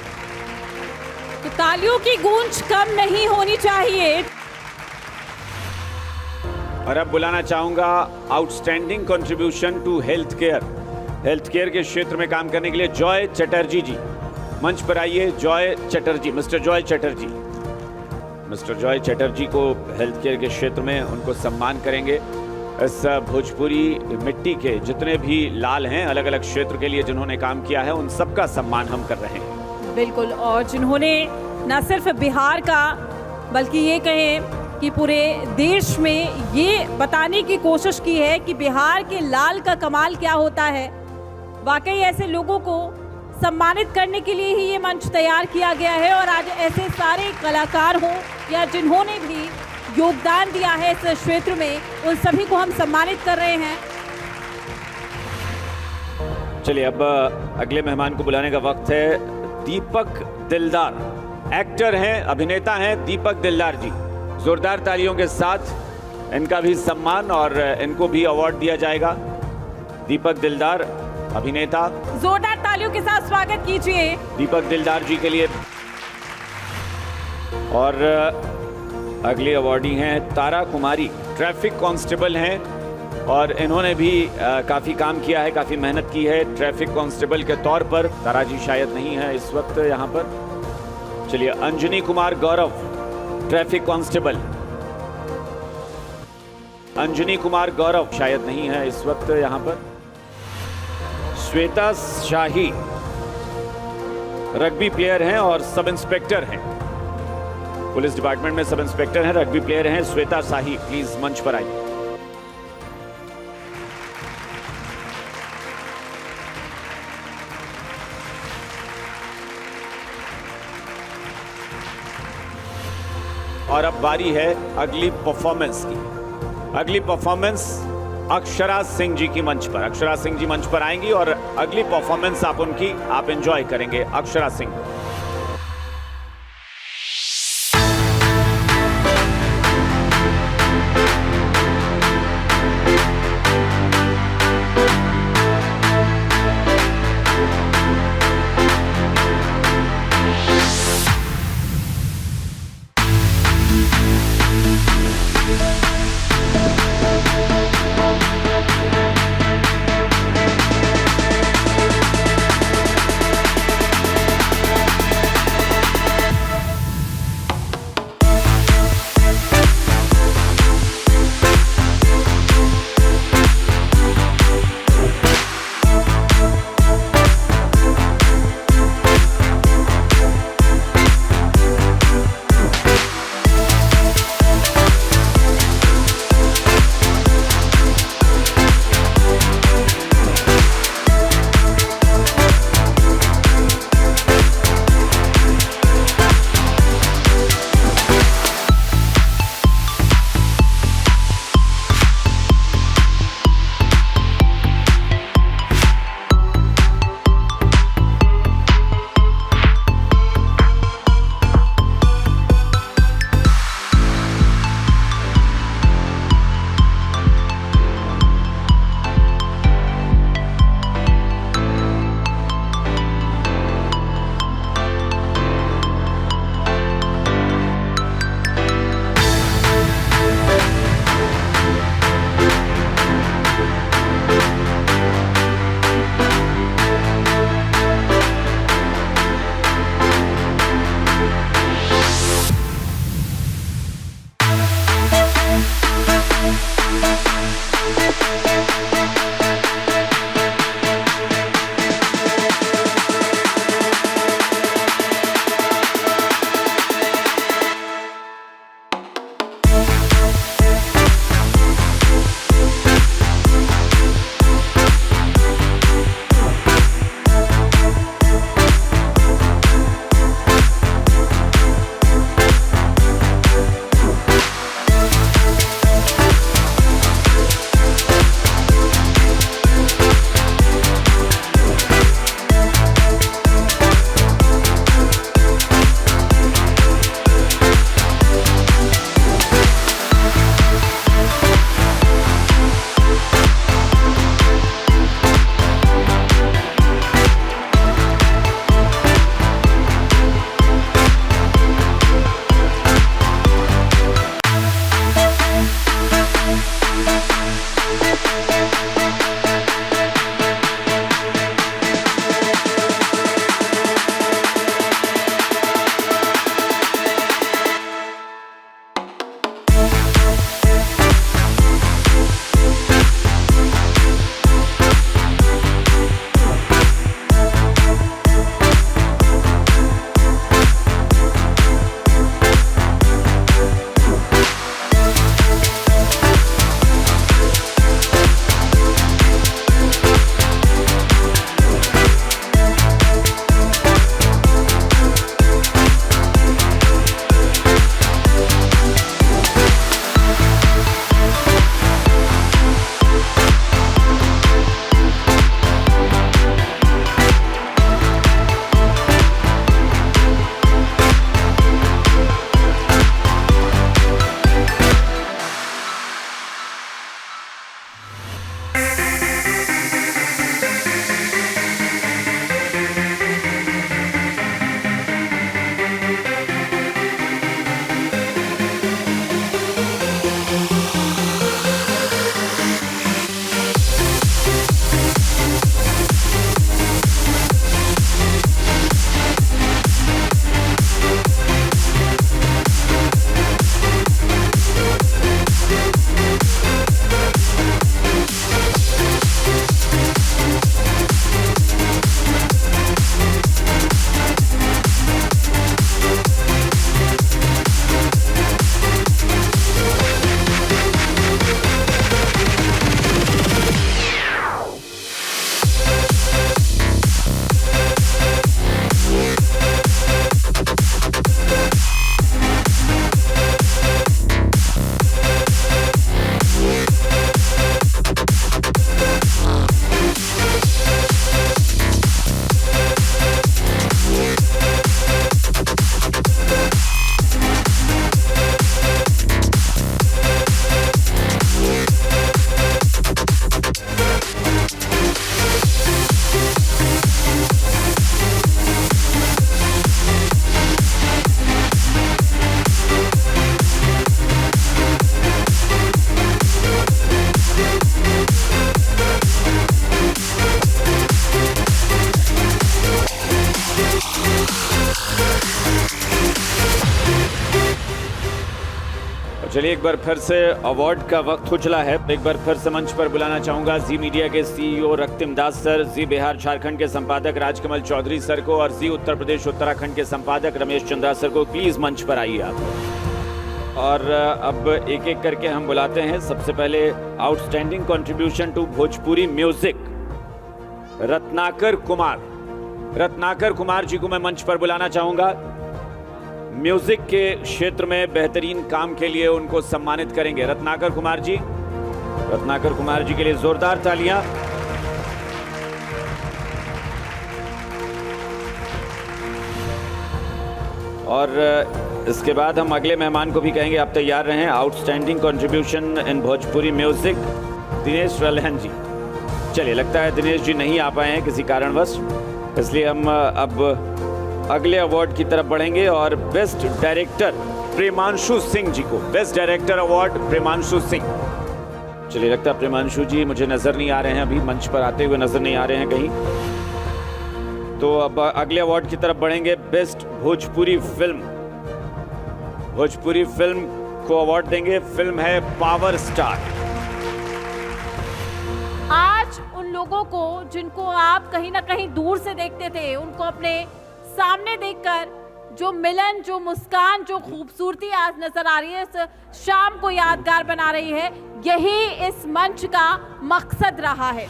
तो तालियों की गूंज कम नहीं होनी चाहिए। और अब बुलाना चाहूंगा outstanding contribution to health care के क्षेत्र में काम करने के लिए जॉय चटर्जी जी। मंच पर आइए Joy Chatterjee, mister Joy Chatterjee. Mister Joy Chatterjee को हेल्थ केयर के क्षेत्र में उनको सम्मान करेंगे। इस भोजपुरी मिट्टी के जितने भी लाल हैं अलग अलग क्षेत्र के लिए जिन्होंने काम किया है, उन सबका सम्मान हम कर रहे हैं। बिल्कुल। और जिन्होंने न सिर्फ बिहार का बल्कि ये कहें कि पूरे देश में ये बताने की कोशिश की है कि बिहार के लाल का कमाल क्या होता है, वाकई ऐसे लोगों को सम्मानित करने के लिए ही ये मंच तैयार किया गया है और आज ऐसे सारे कलाकार हों या जिन्होंने भी योगदान दिया है इस क्षेत्र में, उन सभी को हम सम्मानित कर रहे हैं। चलिए अब अगले मेहमान को बुलाने का वक्त है। दीपक दिलदार एक्टर हैं, अभिनेता हैं दीपक दिलदार जी। जोरदार तालियों के साथ इनका भी सम्मान और इनको भी अवार्ड दिया जाएगा। दीपक दिलदार अभिनेता, जोरदार तालियों के साथ स्वागत कीजिए दीपक दिलदार जी के लिए। और अगली अवार्डी हैं तारा कुमारी, ट्रैफिक कांस्टेबल हैं और इन्होंने भी काफ़ी काम किया है, काफ़ी मेहनत की है ट्रैफिक कांस्टेबल के तौर पर। तारा जी शायद नहीं है इस वक्त यहाँ पर। चलिए अंजनी कुमार गौरव, ट्रैफिक कांस्टेबल। अंजनी कुमार गौरव शायद नहीं है इस वक्त यहाँ पर। श्वेता शाही रग्बी प्लेयर हैं और सब इंस्पेक्टर हैं, पुलिस डिपार्टमेंट में सब इंस्पेक्टर हैं, रग्बी प्लेयर हैं। श्वेता शाही प्लीज मंच पर आइए। और अब बारी है अगली परफॉर्मेंस की। अगली परफॉर्मेंस अक्षरा सिंह जी की मंच पर। अक्षरा सिंह जी मंच पर आएंगी और अगली परफॉर्मेंस आप उनकी आप एंजॉय करेंगे। अक्षरा सिंह। चलिए एक बार फिर से अवार्ड का वक्त हो चला है। एक बार फिर से मंच पर बुलाना चाहूंगा जी मीडिया के सीईओ रक्तिम दास सर, जी बिहार झारखंड के संपादक राजकमल चौधरी सर को और जी उत्तर प्रदेश उत्तराखंड के संपादक रमेश चंद्रा सर को। प्लीज मंच पर आइए आप। और अब एक एक करके हम बुलाते हैं। सबसे पहले outstanding contribution to Bhojpuri music Ratnakar Kumar ji को मैं मंच पर बुलाना चाहूंगा। म्यूजिक के क्षेत्र में बेहतरीन काम के लिए उनको सम्मानित करेंगे। रत्नाकर कुमार जी के लिए जोरदार तालियां। और इसके बाद हम अगले मेहमान को भी कहेंगे, आप तैयार रहें। Outstanding contribution in Bhojpuri music Dinesh Ralhan ji. चलिए, लगता है दिनेश जी नहीं आ पाए हैं किसी कारणवश, इसलिए हम अब अगले अवार्ड की तरफ बढ़ेंगे और बेस्ट डायरेक्टर प्रेमांशु सिंह जी को, best director award Premanshu Singh. चलिए, लगता है प्रेमांशु जी मुझे नजर नहीं आ रहे हैं, अभी मंच पर आते हुए नजर नहीं आ रहे हैं कहीं। तो अब अगले अवार्ड की तरफ बढ़ेंगे। बेस्ट भोजपुरी फिल्म को अवार्ड देंगे। फिल्म है पावर स्टार। आज उन लोगों को जिनको आप कहीं ना कहीं दूर से देखते थे, उनको अपने सामने देखकर जो मिलन, जो मुस्कान, जो खूबसूरती आज नजर आ रही है, इस शाम को यादगार बना रही है। यही इस मंच का मकसद रहा है।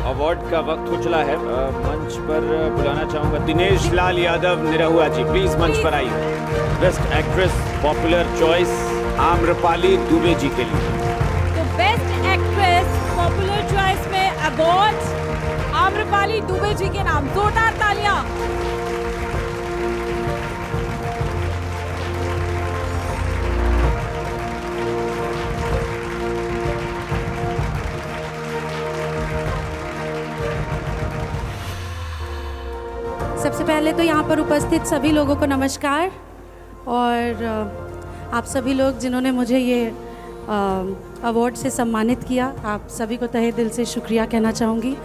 अवार्ड का वक्त हो चला है। मंच पर बुलाना चाहूंगा दिनेश लाल यादव निरहुआ जी। प्लीज मंच पर आइए। Best actress popular choice Amrapali Dubey ji के लिए। तो बेस्ट एक्ट्रेस पॉपुलर चॉइस में अवार्ड आम्रपाली दुबे जी के नाम। जोरदार तालियां। सबसे पहले तो यहाँ पर उपस्थित सभी लोगों को नमस्कार, और आप सभी लोग जिन्होंने मुझे ये अवार्ड से सम्मानित किया, आप सभी को तहे दिल से शुक्रिया कहना चाहूँगी।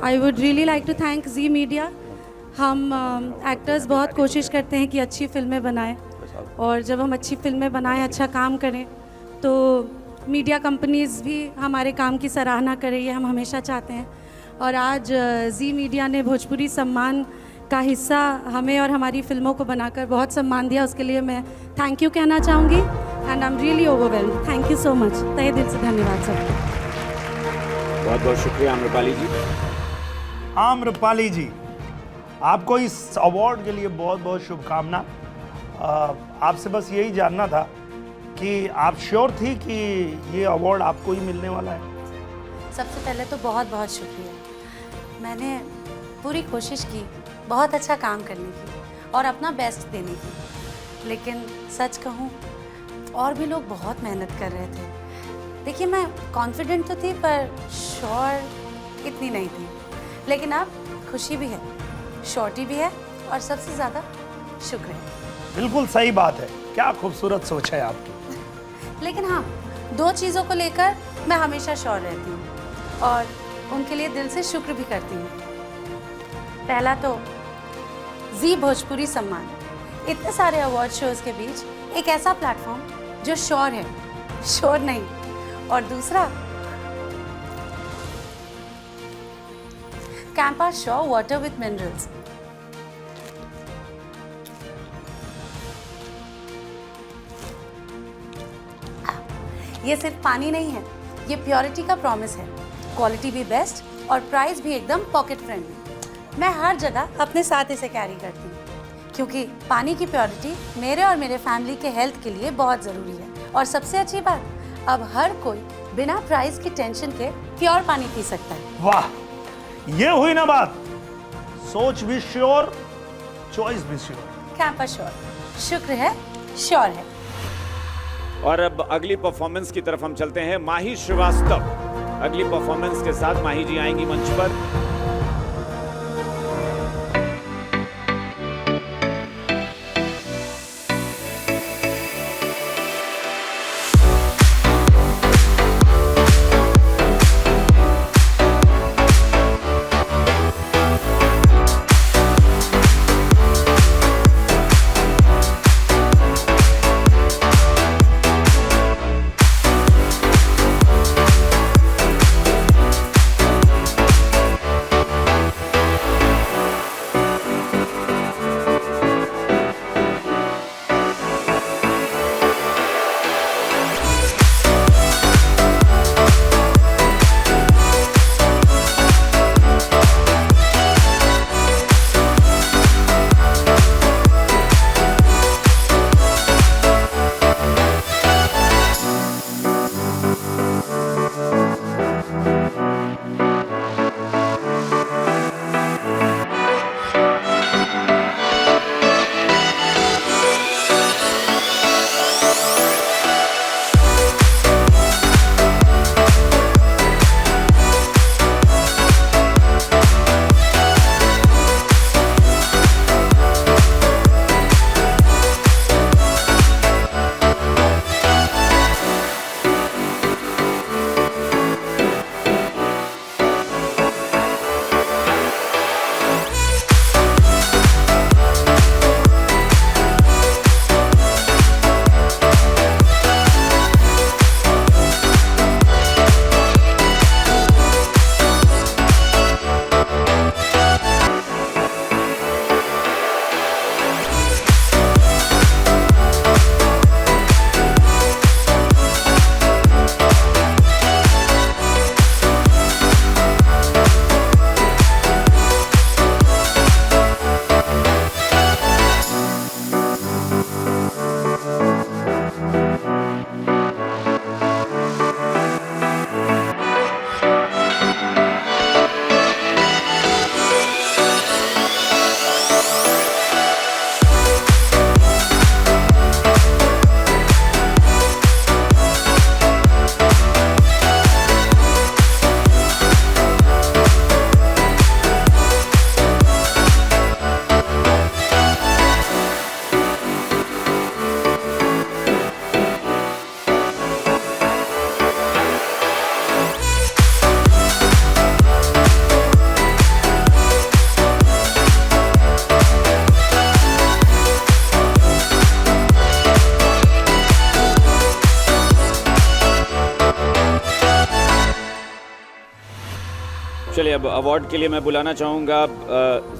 I would really like to thank Zee media. हम एक्टर्स बहुत कोशिश करते हैं कि अच्छी फिल्में बनाएं, और जब हम अच्छी फिल्में बनाएं, अच्छा काम करें, तो मीडिया कंपनीज़ भी हमारे काम की सराहना करें, ये हम हमेशा चाहते हैं। और आज जी मीडिया ने भोजपुरी सम्मान का हिस्सा हमें और हमारी फिल्मों को बनाकर बहुत सम्मान दिया, उसके लिए मैं थैंक यू कहना चाहूँगी। And I am really overwhelmed. Thank you so much. तहे दिल से धन्यवाद सबको। बहुत बहुत शुक्रिया आम्रपाली जी। आम्रपाली जी, आपको इस अवार्ड के लिए बहुत बहुत शुभकामना। आपसे बस यही जानना था कि आप श्योर थी कि ये अवार्ड आपको ही मिलने वाला है? सबसे पहले तो बहुत बहुत शुक्रिया। मैंने पूरी कोशिश की बहुत अच्छा काम करने की और अपना बेस्ट देने की, लेकिन सच कहूँ और भी लोग बहुत मेहनत कर रहे थे। देखिए, मैं कॉन्फिडेंट तो थी पर श्योर इतनी नहीं थी, लेकिन अब खुशी भी है, श्योरिटी भी है, और सबसे ज़्यादा शुक्र है। बिल्कुल सही बात है। क्या खूबसूरत सोच है आपकी। लेकिन हाँ, दो चीज़ों को लेकर मैं हमेशा श्योर रहती हूँ और उनके लिए दिल से शुक्र भी करती हूँ। पहला तो जी भोजपुरी सम्मान, इतने सारे अवार्ड शोज़ के बीच एक ऐसा प्लेटफॉर्म जो श्योर है, श्योर नहीं। और दूसरा Campa sure water with minerals. ये सिर्फ पानी नहीं है, ये प्योरिटी का प्रॉमिस है। क्वालिटी भी बेस्ट और प्राइस भी एकदम पॉकेट फ्रेंडली। मैं हर जगह अपने साथ इसे कैरी करती हूँ, क्योंकि पानी की प्योरिटी मेरे और मेरे फैमिली के हेल्थ के लिए बहुत ज़रूरी है। और सबसे अच्छी बात, अब हर कोई बिना प्राइस की टेंशन के प्योर पानी पी सकता है। वाह, ये हुई ना बात। सोच भी श्योर, चॉइस भी श्योर। कैंपा श्योर, शुक्र है, श्योर है। और अब अगली परफॉर्मेंस की तरफ हम चलते हैं। माही श्रीवास्तव अगली परफॉर्मेंस के साथ माही जी आएंगी मंच पर। चलिए अब अवार्ड के लिए मैं बुलाना चाहूँगा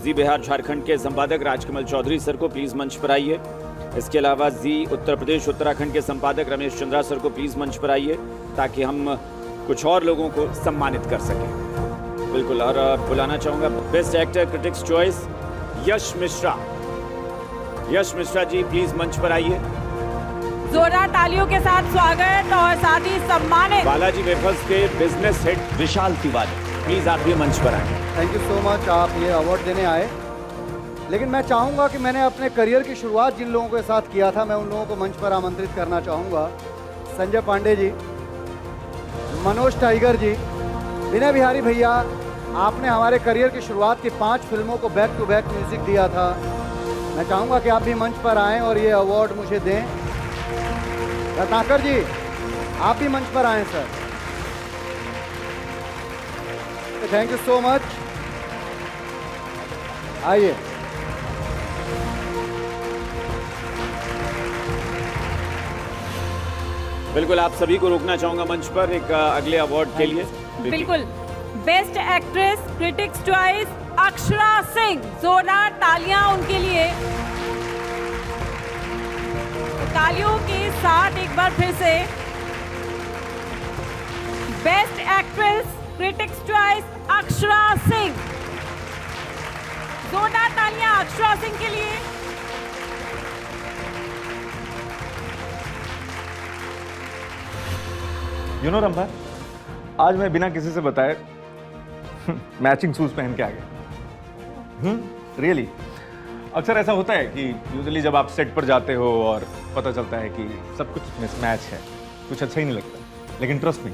जी बिहार झारखंड के संपादक राजकमल चौधरी सर को, प्लीज़ मंच पर आइए। इसके अलावा जी उत्तर प्रदेश उत्तराखंड के संपादक रमेश चंद्रा सर को प्लीज़ मंच पर आइए, ताकि हम कुछ और लोगों को सम्मानित कर सकें। बिल्कुल। और बुलाना चाहूँगा best actor critics choice Yash Mishra. Yash Mishra ji please मंच पर आइए। जोरदार तालियों के साथ स्वागत और साथ ही सम्मानित बालाजी वेफर्स के business head Vishal Tiwari, please आप भी मंच पर आए। थैंक यू सो मच, आप ये अवार्ड देने आए। लेकिन मैं चाहूँगा कि मैंने अपने करियर की शुरुआत जिन लोगों के साथ किया था, मैं उन लोगों को मंच पर आमंत्रित करना चाहूँगा। संजय पांडे जी, मनोज टाइगर जी, विनय बिहारी भैया, आपने हमारे करियर की शुरुआत की 5 फिल्मों को बैक टू बैक म्यूजिक दिया था। मैं चाहूँगा कि आप भी मंच पर आएँ और ये अवार्ड मुझे दें। रत्नाकर जी, आप भी मंच पर आएँ sir. Thank you so much. आइए। बिल्कुल, आप सभी को रोकना चाहूंगा मंच पर एक अगले अवार्ड के लिए। बिल्कुल। Best actress critics choice Akshara Singh, जोरदार तालियां उनके लिए। तालियों के साथ एक बार फिर से best actress critics choice Akshara Singh, जोरदार तालियां अक्षरा सिंह के लिए। यू नो रंभा, आज मैं बिना किसी से बताए मैचिंग शूज पहन के आ गया। रियली अक्सर ऐसा होता है कि यूजुअली जब आप सेट पर जाते हो और पता चलता है कि सब कुछ मिसमैच है, कुछ अच्छा ही नहीं लगता। लेकिन ट्रस्ट मी,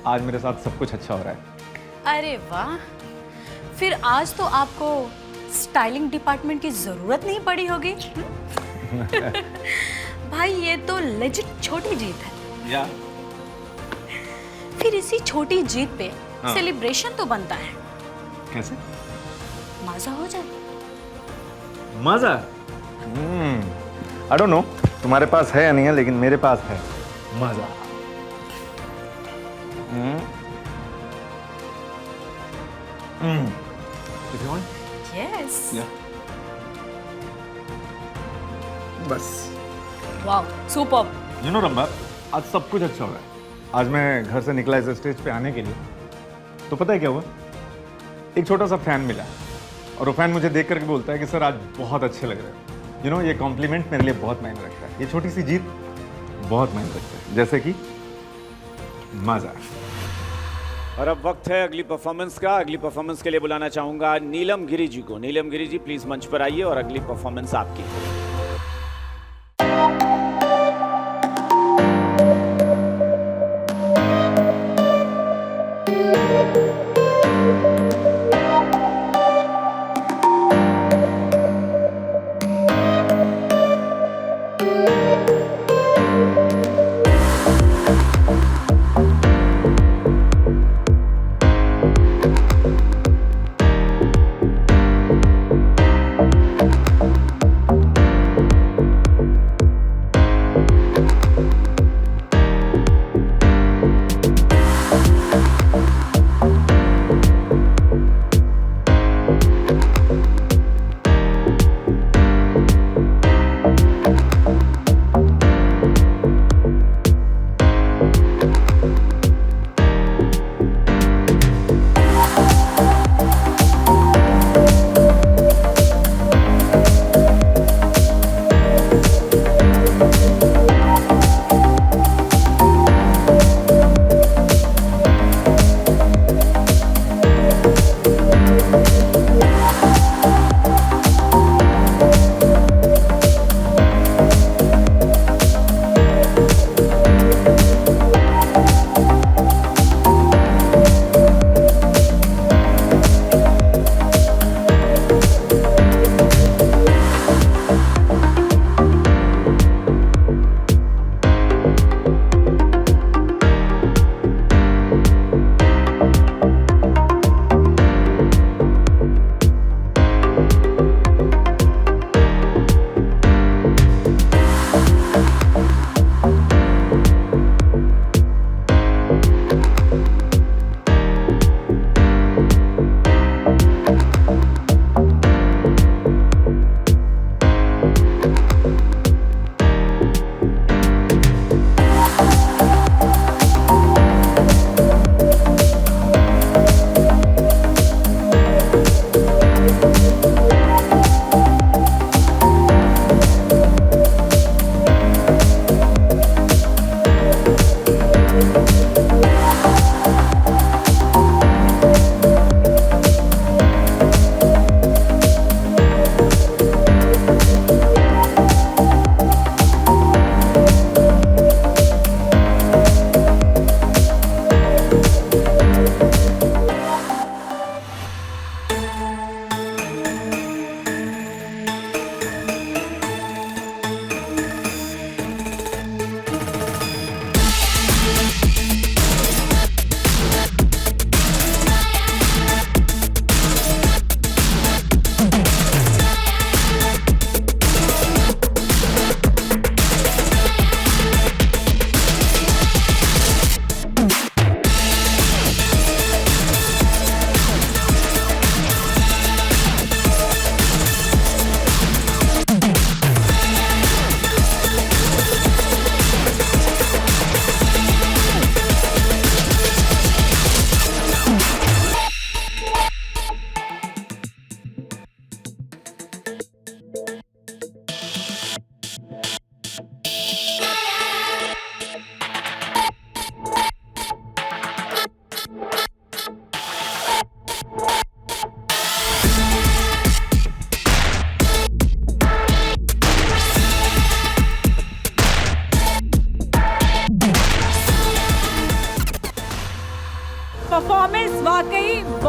आज मेरे साथ सब कुछ अच्छा हो रहा है। अरे वाह, फिर आज तो आपको स्टाइलिंग डिपार्टमेंट की जरूरत नहीं पड़ी होगी। भाई ये तो लेजिट छोटी जीत है। या फिर इसी छोटी जीत पे सेलिब्रेशन तो बनता है। कैसे? मजा हो जाए। मजा? आई डोंट नो तुम्हारे पास है या नहीं है, लेकिन मेरे पास है मजा। If you want? Yes. Yeah. बस। Wow, super. You know Rambha, आज सब कुछ अच्छा हो रहा है। आज मैं घर से निकला इस स्टेज पे आने के लिए, तो पता है क्या हुआ? एक छोटा सा फैन मिला और वो फैन मुझे देख करके बोलता है कि सर आज बहुत अच्छे लग रहे हैं। यू नो, ये कॉम्प्लीमेंट मेरे लिए बहुत मायने रखता है। ये छोटी सी जीत बहुत मायने रखता है, जैसे कि मजा। और अब वक्त है अगली परफॉर्मेंस का। अगली परफॉर्मेंस के लिए बुलाना चाहूंगा नीलम गिरी जी को। नीलम गिरी जी प्लीज मंच पर आइए और अगली परफॉर्मेंस आपकी।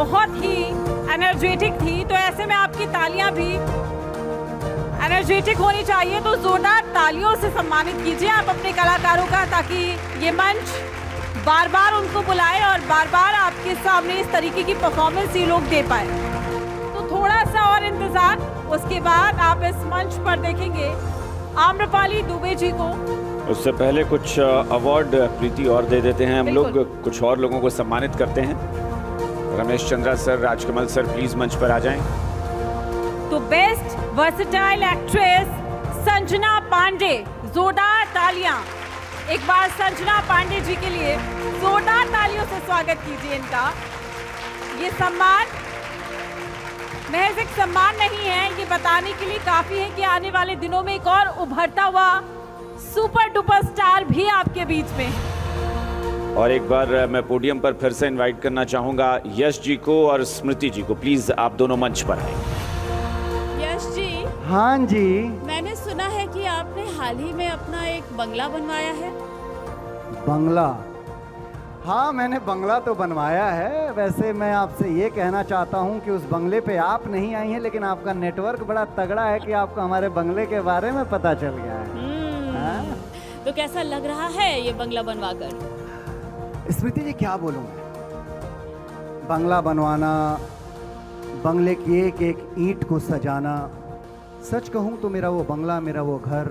बहुत ही एनर्जेटिक थी, तो ऐसे में आपकी तालियां भी एनर्जेटिक होनी चाहिए। तो जोरदार तालियों से सम्मानित कीजिए आप अपने कलाकारों का, ताकि ये मंच बार बार उनको बुलाए और बार बार आपके सामने इस तरीके की परफॉर्मेंस ये लोग दे पाए। तो थोड़ा सा और इंतजार, उसके बाद आप इस मंच पर देखेंगे आम्रपाली दुबे जी को। उससे पहले कुछ अवार्ड प्रीति और दे देते हैं हम लोग, कुछ और लोगों को सम्मानित करते हैं। Ramesh Chandra sir, Rajkamal sir, please मंच पर आ जाएं। तो best versatile actress Sanjana Pandey, जोरदार तालियां एक बार संजना पांडे जी के लिए, जोरदार तालियों से स्वागत कीजिए इनका। ये सम्मान महज एक सम्मान नहीं है, ये बताने के लिए काफी है कि आने वाले दिनों में एक और उभरता हुआ सुपर डुपर स्टार भी आपके बीच में है। और एक बार मैं पोडियम पर फिर से इनवाइट करना चाहूंगा यश जी को और स्मृति जी को, प्लीज आप दोनों मंच पर आए। यश जी। हाँ जी। मैंने सुना है कि आपने हाल ही में अपना एक बंगला बनवाया है। बंगला? हाँ, मैंने बंगला तो बनवाया है। वैसे मैं आपसे ये कहना चाहता हूँ कि उस बंगले पे आप नहीं आई हैं, लेकिन आपका नेटवर्क बड़ा तगड़ा है कि आपको हमारे बंगले के बारे में पता चल गया है। तो कैसा लग रहा है ये बंगला बनवाकर? स्मृति जी क्या बोलूं मैं, बंगला बनवाना, बंगले की एक एक ईंट को सजाना, सच कहूं तो मेरा वो बंगला, मेरा वो घर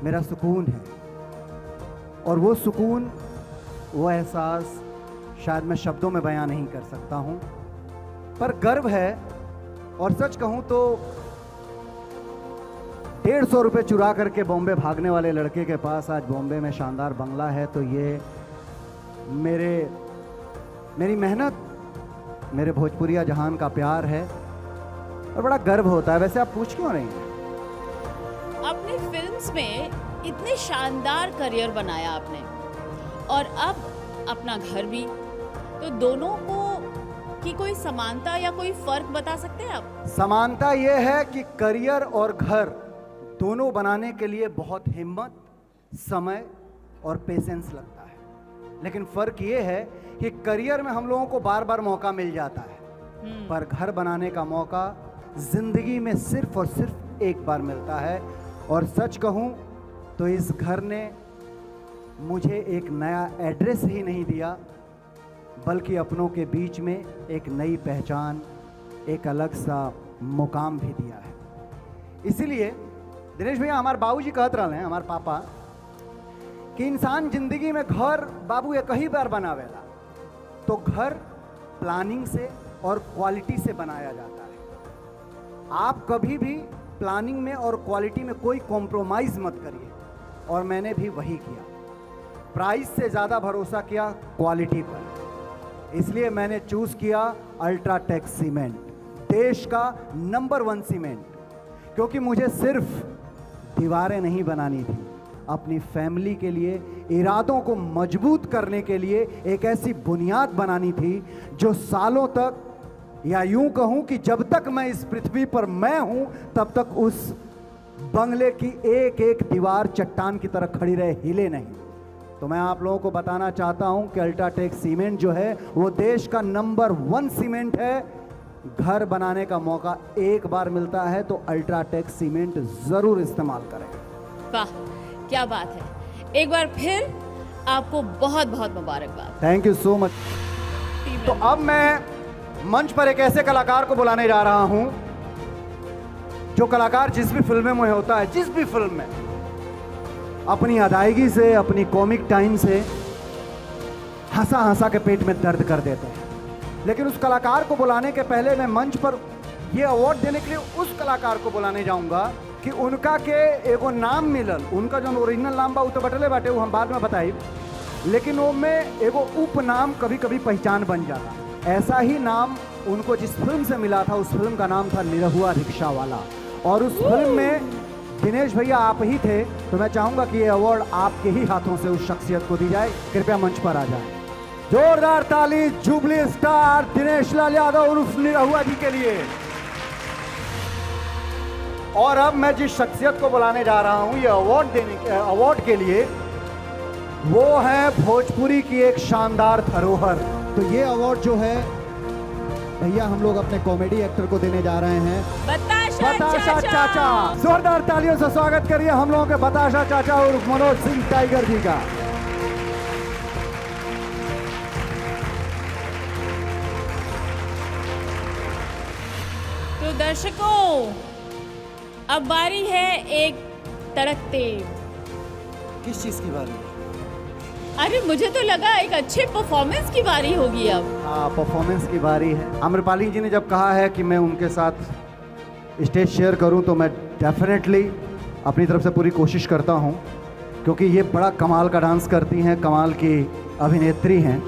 मेरा सुकून है। और वो सुकून, वो एहसास शायद मैं शब्दों में बयां नहीं कर सकता हूं, पर गर्व है। और सच कहूं तो 150 रुपये चुरा करके बॉम्बे भागने वाले लड़के के पास आज बॉम्बे में शानदार बंगला है, तो ये मेरी मेहनत, मेरे भोजपुरिया जहान का प्यार है और बड़ा गर्व होता है। वैसे आप पूछ क्यों रही हैं? अपनी फिल्म्स में इतने शानदार करियर बनाया आपने, और अब अपना घर भी, तो दोनों को की कोई समानता या कोई फर्क बता सकते हैं आप? समानता ये है कि करियर और घर दोनों बनाने के लिए बहुत हिम्मत, समय और पेशेंस लगता है, लेकिन फर्क ये है कि करियर में हम लोगों को बार बार मौका मिल जाता है, पर घर बनाने का मौका जिंदगी में सिर्फ और सिर्फ एक बार मिलता है। और सच कहूं तो इस घर ने मुझे एक नया एड्रेस ही नहीं दिया, बल्कि अपनों के बीच में एक नई पहचान, एक अलग सा मुकाम भी दिया है। इसीलिए दिनेश भैया, हमारे बाबूजी कहत रहे हैं, हमारे पापा, कि इंसान जिंदगी में घर बाबू एक ही बार बनावेला, तो घर प्लानिंग से और क्वालिटी से बनाया जाता है। आप कभी भी प्लानिंग में और क्वालिटी में कोई कॉम्प्रोमाइज़ मत करिए, और मैंने भी वही किया। प्राइस से ज़्यादा भरोसा किया क्वालिटी पर, इसलिए मैंने चूज़ किया अल्ट्राटेक सीमेंट, देश का नंबर 1 सीमेंट, क्योंकि मुझे सिर्फ दीवारें नहीं बनानी थी, अपनी फैमिली के लिए, इरादों को मजबूत करने के लिए एक ऐसी बुनियाद बनानी थी जो सालों तक, या यूं कहूं कि जब तक मैं इस पृथ्वी पर मैं हूं, तब तक उस बंगले की एक एक दीवार चट्टान की तरह खड़ी रहे, हिले नहीं। तो मैं आप लोगों को बताना चाहता हूं कि अल्ट्राटेक सीमेंट जो है वो देश का नंबर 1 सीमेंट है। घर बनाने का मौका एक बार मिलता है तो अल्ट्राटेक सीमेंट जरूर इस्तेमाल करें। वाह, क्या बात है। एक बार फिर आपको बहुत बहुत मुबारकबाद। Thank you so much. तो अब मैं मंच पर एक ऐसे कलाकार को बुलाने जा रहा हूं जो कलाकार जिस भी फिल्म में होता है, जिस भी फिल्म में अपनी अदायगी से, अपनी कॉमिक टाइम से हंसा हंसा के पेट में दर्द कर देते हैं। लेकिन उस कलाकार को बुलाने के पहले मैं मंच पर ये अवार्ड देने के लिए उस कलाकार को बुलाने जाऊंगा कि उनका के एगो नाम मिलल, उनका जो ओरिजिनल नाम बा तो बटले बाटे, वो हम बाद में बताई, लेकिन वो में एगो उपनाम कभी कभी पहचान बन जाता। ऐसा ही नाम उनको जिस फिल्म से मिला था, उस फिल्म का नाम था निरहुआ रिक्शा वाला, और उस फिल्म में दिनेश भैया आप ही थे। तो मैं चाहूंगा कि ये अवार्ड आपके ही हाथों से उस शख्सियत को दी जाए। कृपया मंच पर आ जाए। जोरदार ताली जुबली स्टार दिनेश लाल यादव उर्फ निरहुआ जी के लिए। और अब मैं जिस शख्सियत को बुलाने जा रहा हूं ये अवार्ड के लिए, वो है भोजपुरी की एक शानदार धरोहर। तो ये अवार्ड जो है भैया हम लोग अपने कॉमेडी एक्टर को देने जा रहे हैं बताशा चाचा। जोरदार तालियों से स्वागत करिए हम लोगों के बताशा चाचा और मनोज सिंह टाइगर जी का। तो दर्शकों, अब बारी है एक तड़कते। किस चीज की बारी? अरे मुझे तो लगा एक अच्छे परफॉर्मेंस की बारी होगी अब। हाँ, परफॉर्मेंस की बारी है। आम्रपाली जी ने जब कहा है कि मैं उनके साथ स्टेज शेयर करूं तो मैं डेफिनेटली अपनी तरफ से पूरी कोशिश करता हूं, क्योंकि ये बड़ा कमाल का डांस करती हैं, कमाल की अभिनेत्री हैं।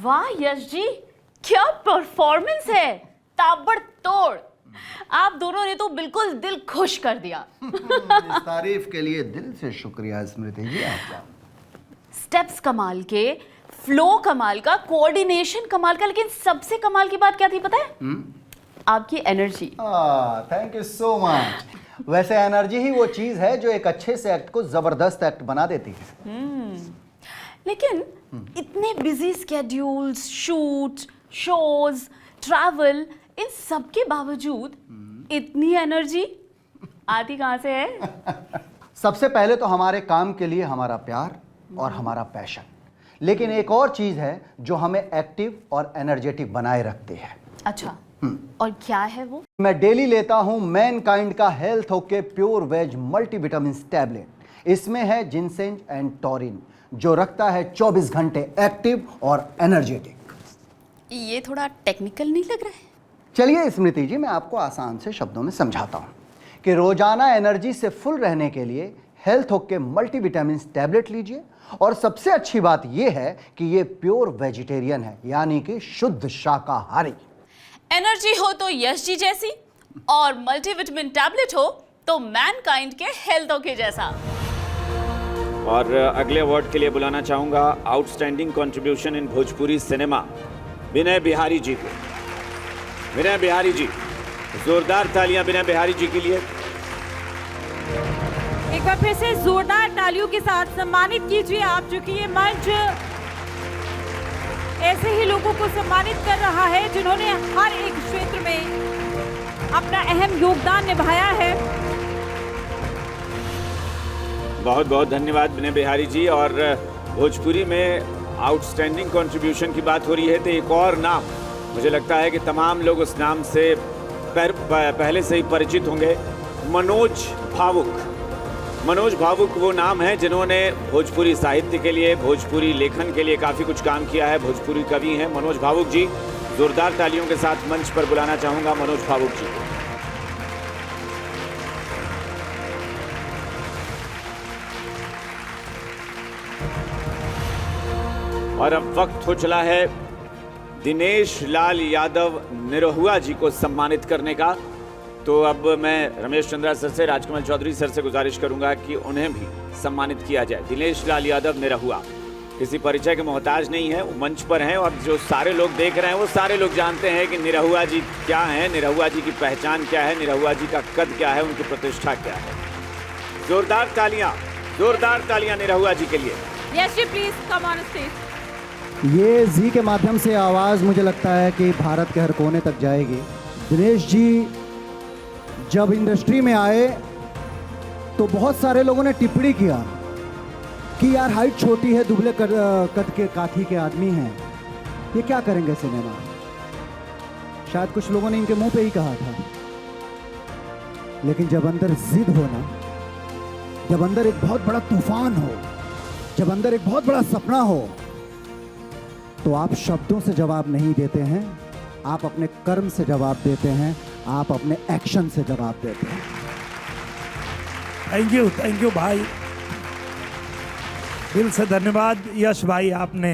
वाह यश जी, क्या परफॉर्मेंस है, ताबड़तोड़। आप दोनों ने तो बिल्कुल दिल खुश कर दिया। इस तारीफ के लिए दिल से शुक्रिया स्मृति जी आपका। स्टेप्स कमाल के, फ्लो कमाल का, कोऑर्डिनेशन कमाल का, लेकिन सबसे कमाल की बात क्या थी पता है? आपकी energy. Thank you so much. वैसे एनर्जी ही वो चीज है जो एक अच्छे से एक्ट को जबरदस्त एक्ट बना देती है। लेकिन इतने busy schedules, shoot, shows, travel, इन सब के बावजूद इतनी एनर्जी आती कहां से है? सबसे पहले तो हमारे काम के लिए हमारा प्यार और हमारा पैशन, लेकिन एक और चीज है जो हमें एक्टिव और एनर्जेटिक बनाए रखती है। अच्छा, और क्या है वो? मैं डेली लेता हूं मैनकाइंड का health okay pure veg multivitamin tablet. इसमें है जिनसेंज एंड टॉरिन, जो रखता है 24 घंटे एक्टिव और एनर्जेटिक। ये थोड़ा टेक्निकल नहीं लग रहा है? चलिए स्मृति जी, मैं आपको आसान से शब्दों में समझाता हूं कि रोजाना एनर्जी से फुल रहने के लिए हेल्थ ओके मल्टीविटामिन टैबलेट लीजिए। और सबसे अच्छी बात यह है कि ये प्योर वेजिटेरियन है, यानी कि शुद्ध शाकाहारी। एनर्जी हो तो यश जी जैसी, और मल्टीविटामिन टैबलेट हो तो मैनकाइंड के हेल्थ ओके जैसा। और अगले अवार्ड के लिए बुलाना चाहूंगा outstanding contribution in Bhojpuri cinema Vinay Bihari ji को। विनय बिहारी जी, जोरदार तालियां विनय बिहारी जी के लिए। एक बार फिर से जोरदार तालियों के साथ सम्मानित कीजिए आप, चूंकि ये मंच ऐसे ही लोगों को सम्मानित कर रहा है जिन्होंने हर एक क्षेत्र में अपना अहम योगदान निभाया है। बहुत बहुत धन्यवाद विनय बिहारी जी। और भोजपुरी में आउटस्टैंडिंग कंट्रीब्यूशन की बात हो रही है तो एक और नाम, मुझे लगता है कि तमाम लोग उस नाम से पहले से ही परिचित होंगे, मनोज भावुक। मनोज भावुक वो नाम है जिन्होंने भोजपुरी साहित्य के लिए, भोजपुरी लेखन के लिए काफ़ी कुछ काम किया है, भोजपुरी कवि हैं मनोज भावुक जी। जोरदार तालियों के साथ मंच पर बुलाना चाहूंगा मनोज भावुक जी को। और अब वक्त हो चला है दिनेश लाल यादव निरहुआ जी को सम्मानित करने का। तो अब मैं रमेश चंद्रा सर से, राजकमल चौधरी सर से गुजारिश करूंगा कि उन्हें भी सम्मानित किया जाए। दिनेश लाल यादव निरहुआ किसी परिचय के मोहताज नहीं है, वो मंच पर हैं और जो सारे लोग देख रहे हैं वो सारे लोग जानते हैं कि निरहुआ जी क्या हैं, निरहुआ जी की पहचान क्या है, निरहुआ जी का कद क्या है, उनकी प्रतिष्ठा क्या है। जोरदार तालियां निरहुआ जी के लिए। यस जी, प्लीज कम ऑन स्टेज। ये जी के माध्यम से आवाज़ मुझे लगता है कि भारत के हर कोने तक जाएगी। दिनेश जी जब इंडस्ट्री में आए तो बहुत सारे लोगों ने टिप्पणी किया कि यार हाइट छोटी है, दुबले कद के काठी के आदमी हैं, ये क्या करेंगे सिनेमा। शायद कुछ लोगों ने इनके मुंह पे ही कहा था, लेकिन जब अंदर जिद हो ना, जब अंदर एक बहुत बड़ा तूफान हो, जब अंदर एक बहुत बड़ा सपना हो, तो आप शब्दों से जवाब नहीं देते हैं, आप अपने कर्म से जवाब देते हैं, आप अपने एक्शन से जवाब देते हैं। थैंक यू भाई, दिल से धन्यवाद यश भाई, आपने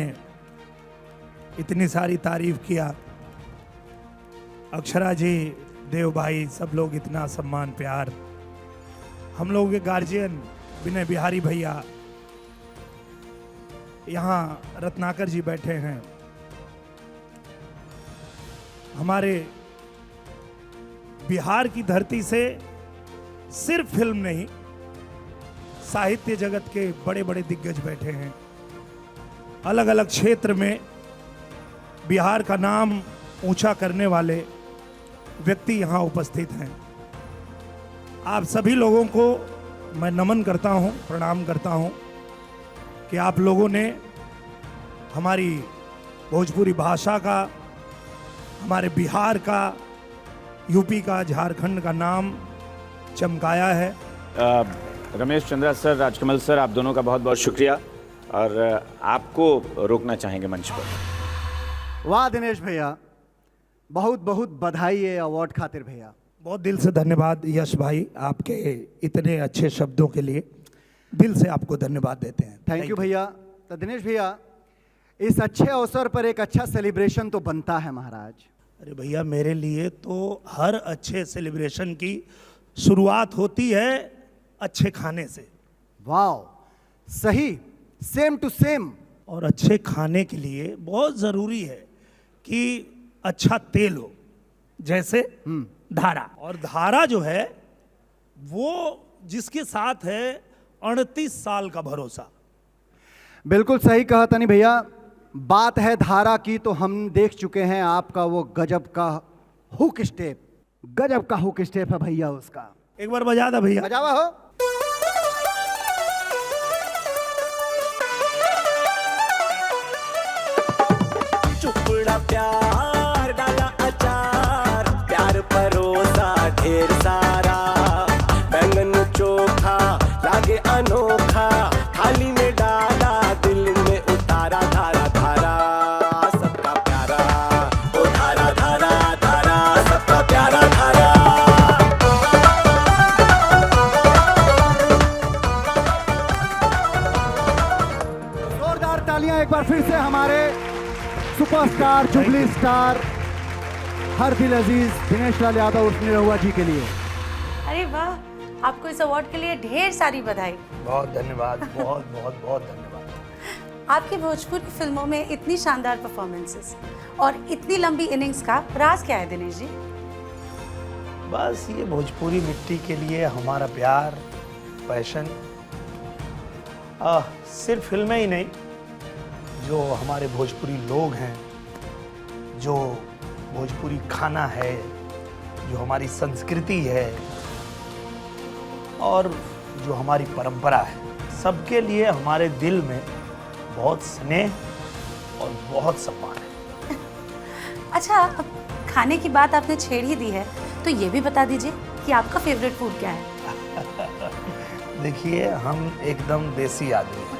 इतनी सारी तारीफ किया। अक्षरा जी, देव भाई, सब लोग इतना सम्मान प्यार। हम लोगों के गार्जियन विनय बिहारी भैया, यहाँ रत्नाकर जी बैठे हैं, हमारे बिहार की धरती से सिर्फ फिल्म नहीं, साहित्य जगत के बड़े बड़े दिग्गज बैठे हैं। अलग अलग क्षेत्र में बिहार का नाम ऊंचा करने वाले व्यक्ति यहाँ उपस्थित हैं। आप सभी लोगों को मैं नमन करता हूँ, प्रणाम करता हूँ कि आप लोगों ने हमारी भोजपुरी भाषा का, हमारे बिहार का, यूपी का, झारखंड का नाम चमकाया है। रमेश चंद्रा सर, राजकमल सर, आप दोनों का बहुत बहुत शुक्रिया और आपको रोकना चाहेंगे मंच पर। वाह दिनेश भैया, बहुत बहुत बधाई है अवार्ड खातिर भैया। बहुत दिल से धन्यवाद यश भाई, आपके इतने अच्छे शब्दों के लिए दिल से आपको धन्यवाद देते हैं। थैंक यू भैया। तो दिनेश भैया, इस अच्छे अवसर पर एक अच्छा सेलिब्रेशन तो बनता है महाराज। अरे भैया, मेरे लिए तो हर अच्छे सेलिब्रेशन की शुरुआत होती है अच्छे खाने से। वाह, सही, सेम टू सेम। और अच्छे खाने के लिए बहुत ज़रूरी है कि अच्छा तेल हो, जैसे धारा। और धारा जो है वो जिसके साथ है 38 साल का भरोसा। बिल्कुल सही कहा तनी भैया। बात है धारा की तो हम देख चुके हैं आपका वो गजब का हुक स्टेप, गजब का हुक स्टेप है भैया उसका। एक बार बजा दो भैया। बजावा हो। चुपड़ा प्यार डाला अचार, प्यार परोसा ढेर सारा, बैंगन चोखा लागे अनोखा, थाली में डाला दिल में उतारा, धारा धारा सबका प्यारा, ओ धारा धारा धारा सबका प्यारा धारा। जोरदार तालियां एक बार फिर से हमारे सुपरस्टार, जुबली स्टार, हर दिल अजीज दिनेश लाल यादव उर्फ निरहुआ जी के लिए। अरे वाह, आपको इस अवार्ड के लिए ढेर सारी बधाई। बहुत धन्यवाद, बहुत बहुत बहुत धन्यवाद। आपकी भोजपुरी फिल्मों में इतनी शानदार परफॉर्मेंसेस और इतनी लंबी इनिंग्स का राज क्या है दिनेश जी? बस ये भोजपुरी मिट्टी के लिए हमारा प्यार, पैशन, सिर्फ फिल्में ही नहीं, जो हमारे भोजपुरी लोग हैं, जो भोजपुरी खाना है, जो हमारी संस्कृति है और जो हमारी परंपरा है, सबके लिए हमारे दिल में बहुत स्नेह और बहुत सम्मान है। अच्छा, अब खाने की बात आपने छेड़ ही दी है तो ये भी बता दीजिए कि आपका फेवरेट फूड क्या है? देखिए, हम एकदम देसी आदमी हैं,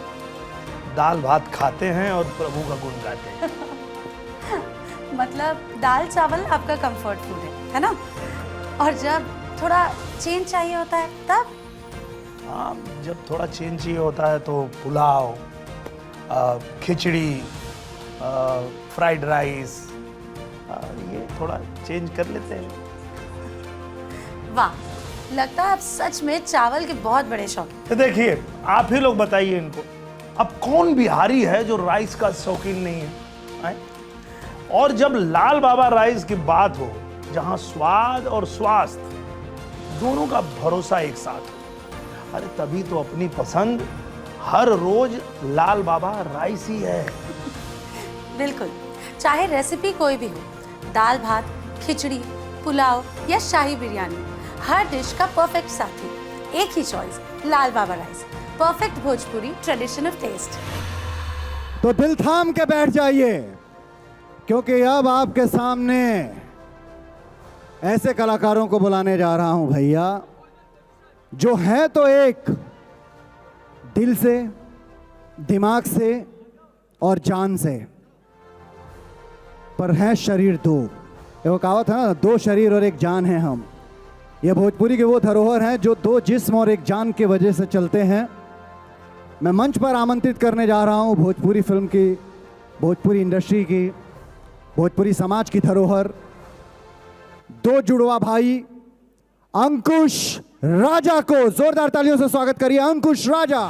दाल भात खाते हैं और प्रभु का गुण गाते हैं। मतलब दाल चावल आपका कंफर्ट फूड है ना? और जब थोड़ा चेंज चाहिए होता है तब? हाँ, जब थोड़ा चेंज चाहिए होता है तो पुलाव, खिचड़ी, फ्राइड राइस, ये थोड़ा चेंज कर लेते हैं। वाह, लगता है आप सच में चावल के बहुत बड़े शौकीन। तो देखिए, आप ही लोग बताइए इनको, अब कौन बिहारी है जो राइस का शौकीन नहीं है? और जब लाल बाबा राइस की बात हो, जहां स्वाद और स्वास्थ्य दोनों का भरोसा एक साथ हो, अरे तभी तो अपनी पसंद हर रोज लाल बाबा राइस ही है। बिल्कुल, चाहे रेसिपी कोई भी हो, दाल भात, खिचड़ी, पुलाव या शाही बिरयानी, हर डिश का परफेक्ट साथी, एक ही choice, Lal Baba rice, perfect Bhojpuri tradition of taste. तो दिल थाम के बैठ जाइए, क्योंकि अब आपके सामने ऐसे कलाकारों को बुलाने जा रहा हूं भैया, जो है तो एक दिल से, दिमाग से और जान से, पर है शरीर दो। वो कहावत है ना, दो शरीर और एक जान है हम। ये भोजपुरी के वो धरोहर हैं जो दो जिस्म और एक जान के वजह से चलते हैं। मैं मंच पर आमंत्रित करने जा रहा हूं भोजपुरी फिल्म की, भोजपुरी इंडस्ट्री की, भोजपुरी समाज की धरोहर, दो जुड़वा भाई अंकुश राजा को। जोरदार तालियों से स्वागत करिए अंकुश राजा।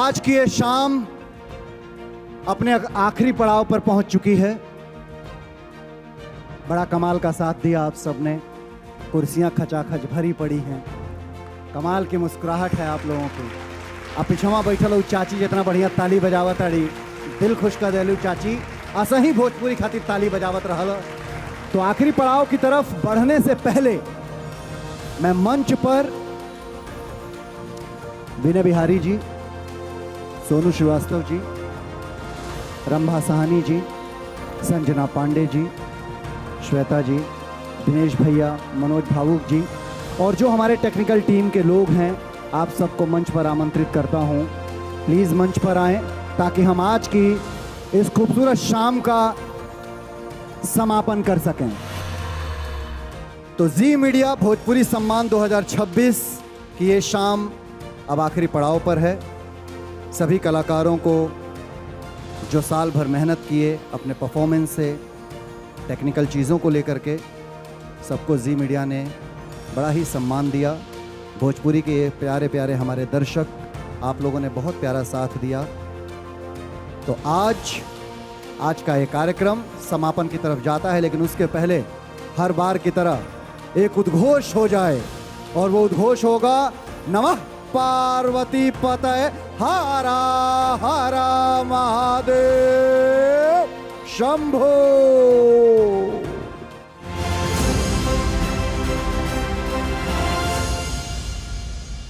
आज की ये शाम अपने आखिरी पड़ाव पर पहुंच चुकी है। बड़ा कमाल का साथ दिया आप सबने, कुर्सियां खचाखच भरी पड़ी हैं, कमाल की मुस्कुराहट है आप लोगों की। आप पिछवा बैठल हो चाची जितना बढ़िया ताली बजावत अड़ी, दिल खुश कर देलू चाची, ऐसा ही भोजपुरी खातिर ताली बजावत रहल। तो आखिरी पड़ाव की तरफ बढ़ने से पहले मैं मंच पर विनय बिहारी जी, सोनू श्रीवास्तव जी, रंभा साहनी जी, संजना पांडे जी, श्वेता जी, दिनेश भैया, मनोज भावुक जी और जो हमारे टेक्निकल टीम के लोग हैं, आप सबको मंच पर आमंत्रित करता हूं। प्लीज़ मंच पर आएं ताकि हम आज की इस खूबसूरत शाम का समापन कर सकें। तो जी मीडिया भोजपुरी सम्मान 2026 की ये शाम अब आखिरी पड़ाव पर है। सभी कलाकारों को जो साल भर मेहनत किए अपने परफॉर्मेंस से, टेक्निकल चीज़ों को लेकर के, सबको जी मीडिया ने बड़ा ही सम्मान दिया। भोजपुरी के ये प्यारे प्यारे हमारे दर्शक, आप लोगों ने बहुत प्यारा साथ दिया। तो आज का ये कार्यक्रम समापन की तरफ जाता है, लेकिन उसके पहले हर बार की तरह एक उद्घोष हो जाए और वो उद्घोष होगा नमः पार्वती पतये हरा हरा महादेव शंभो।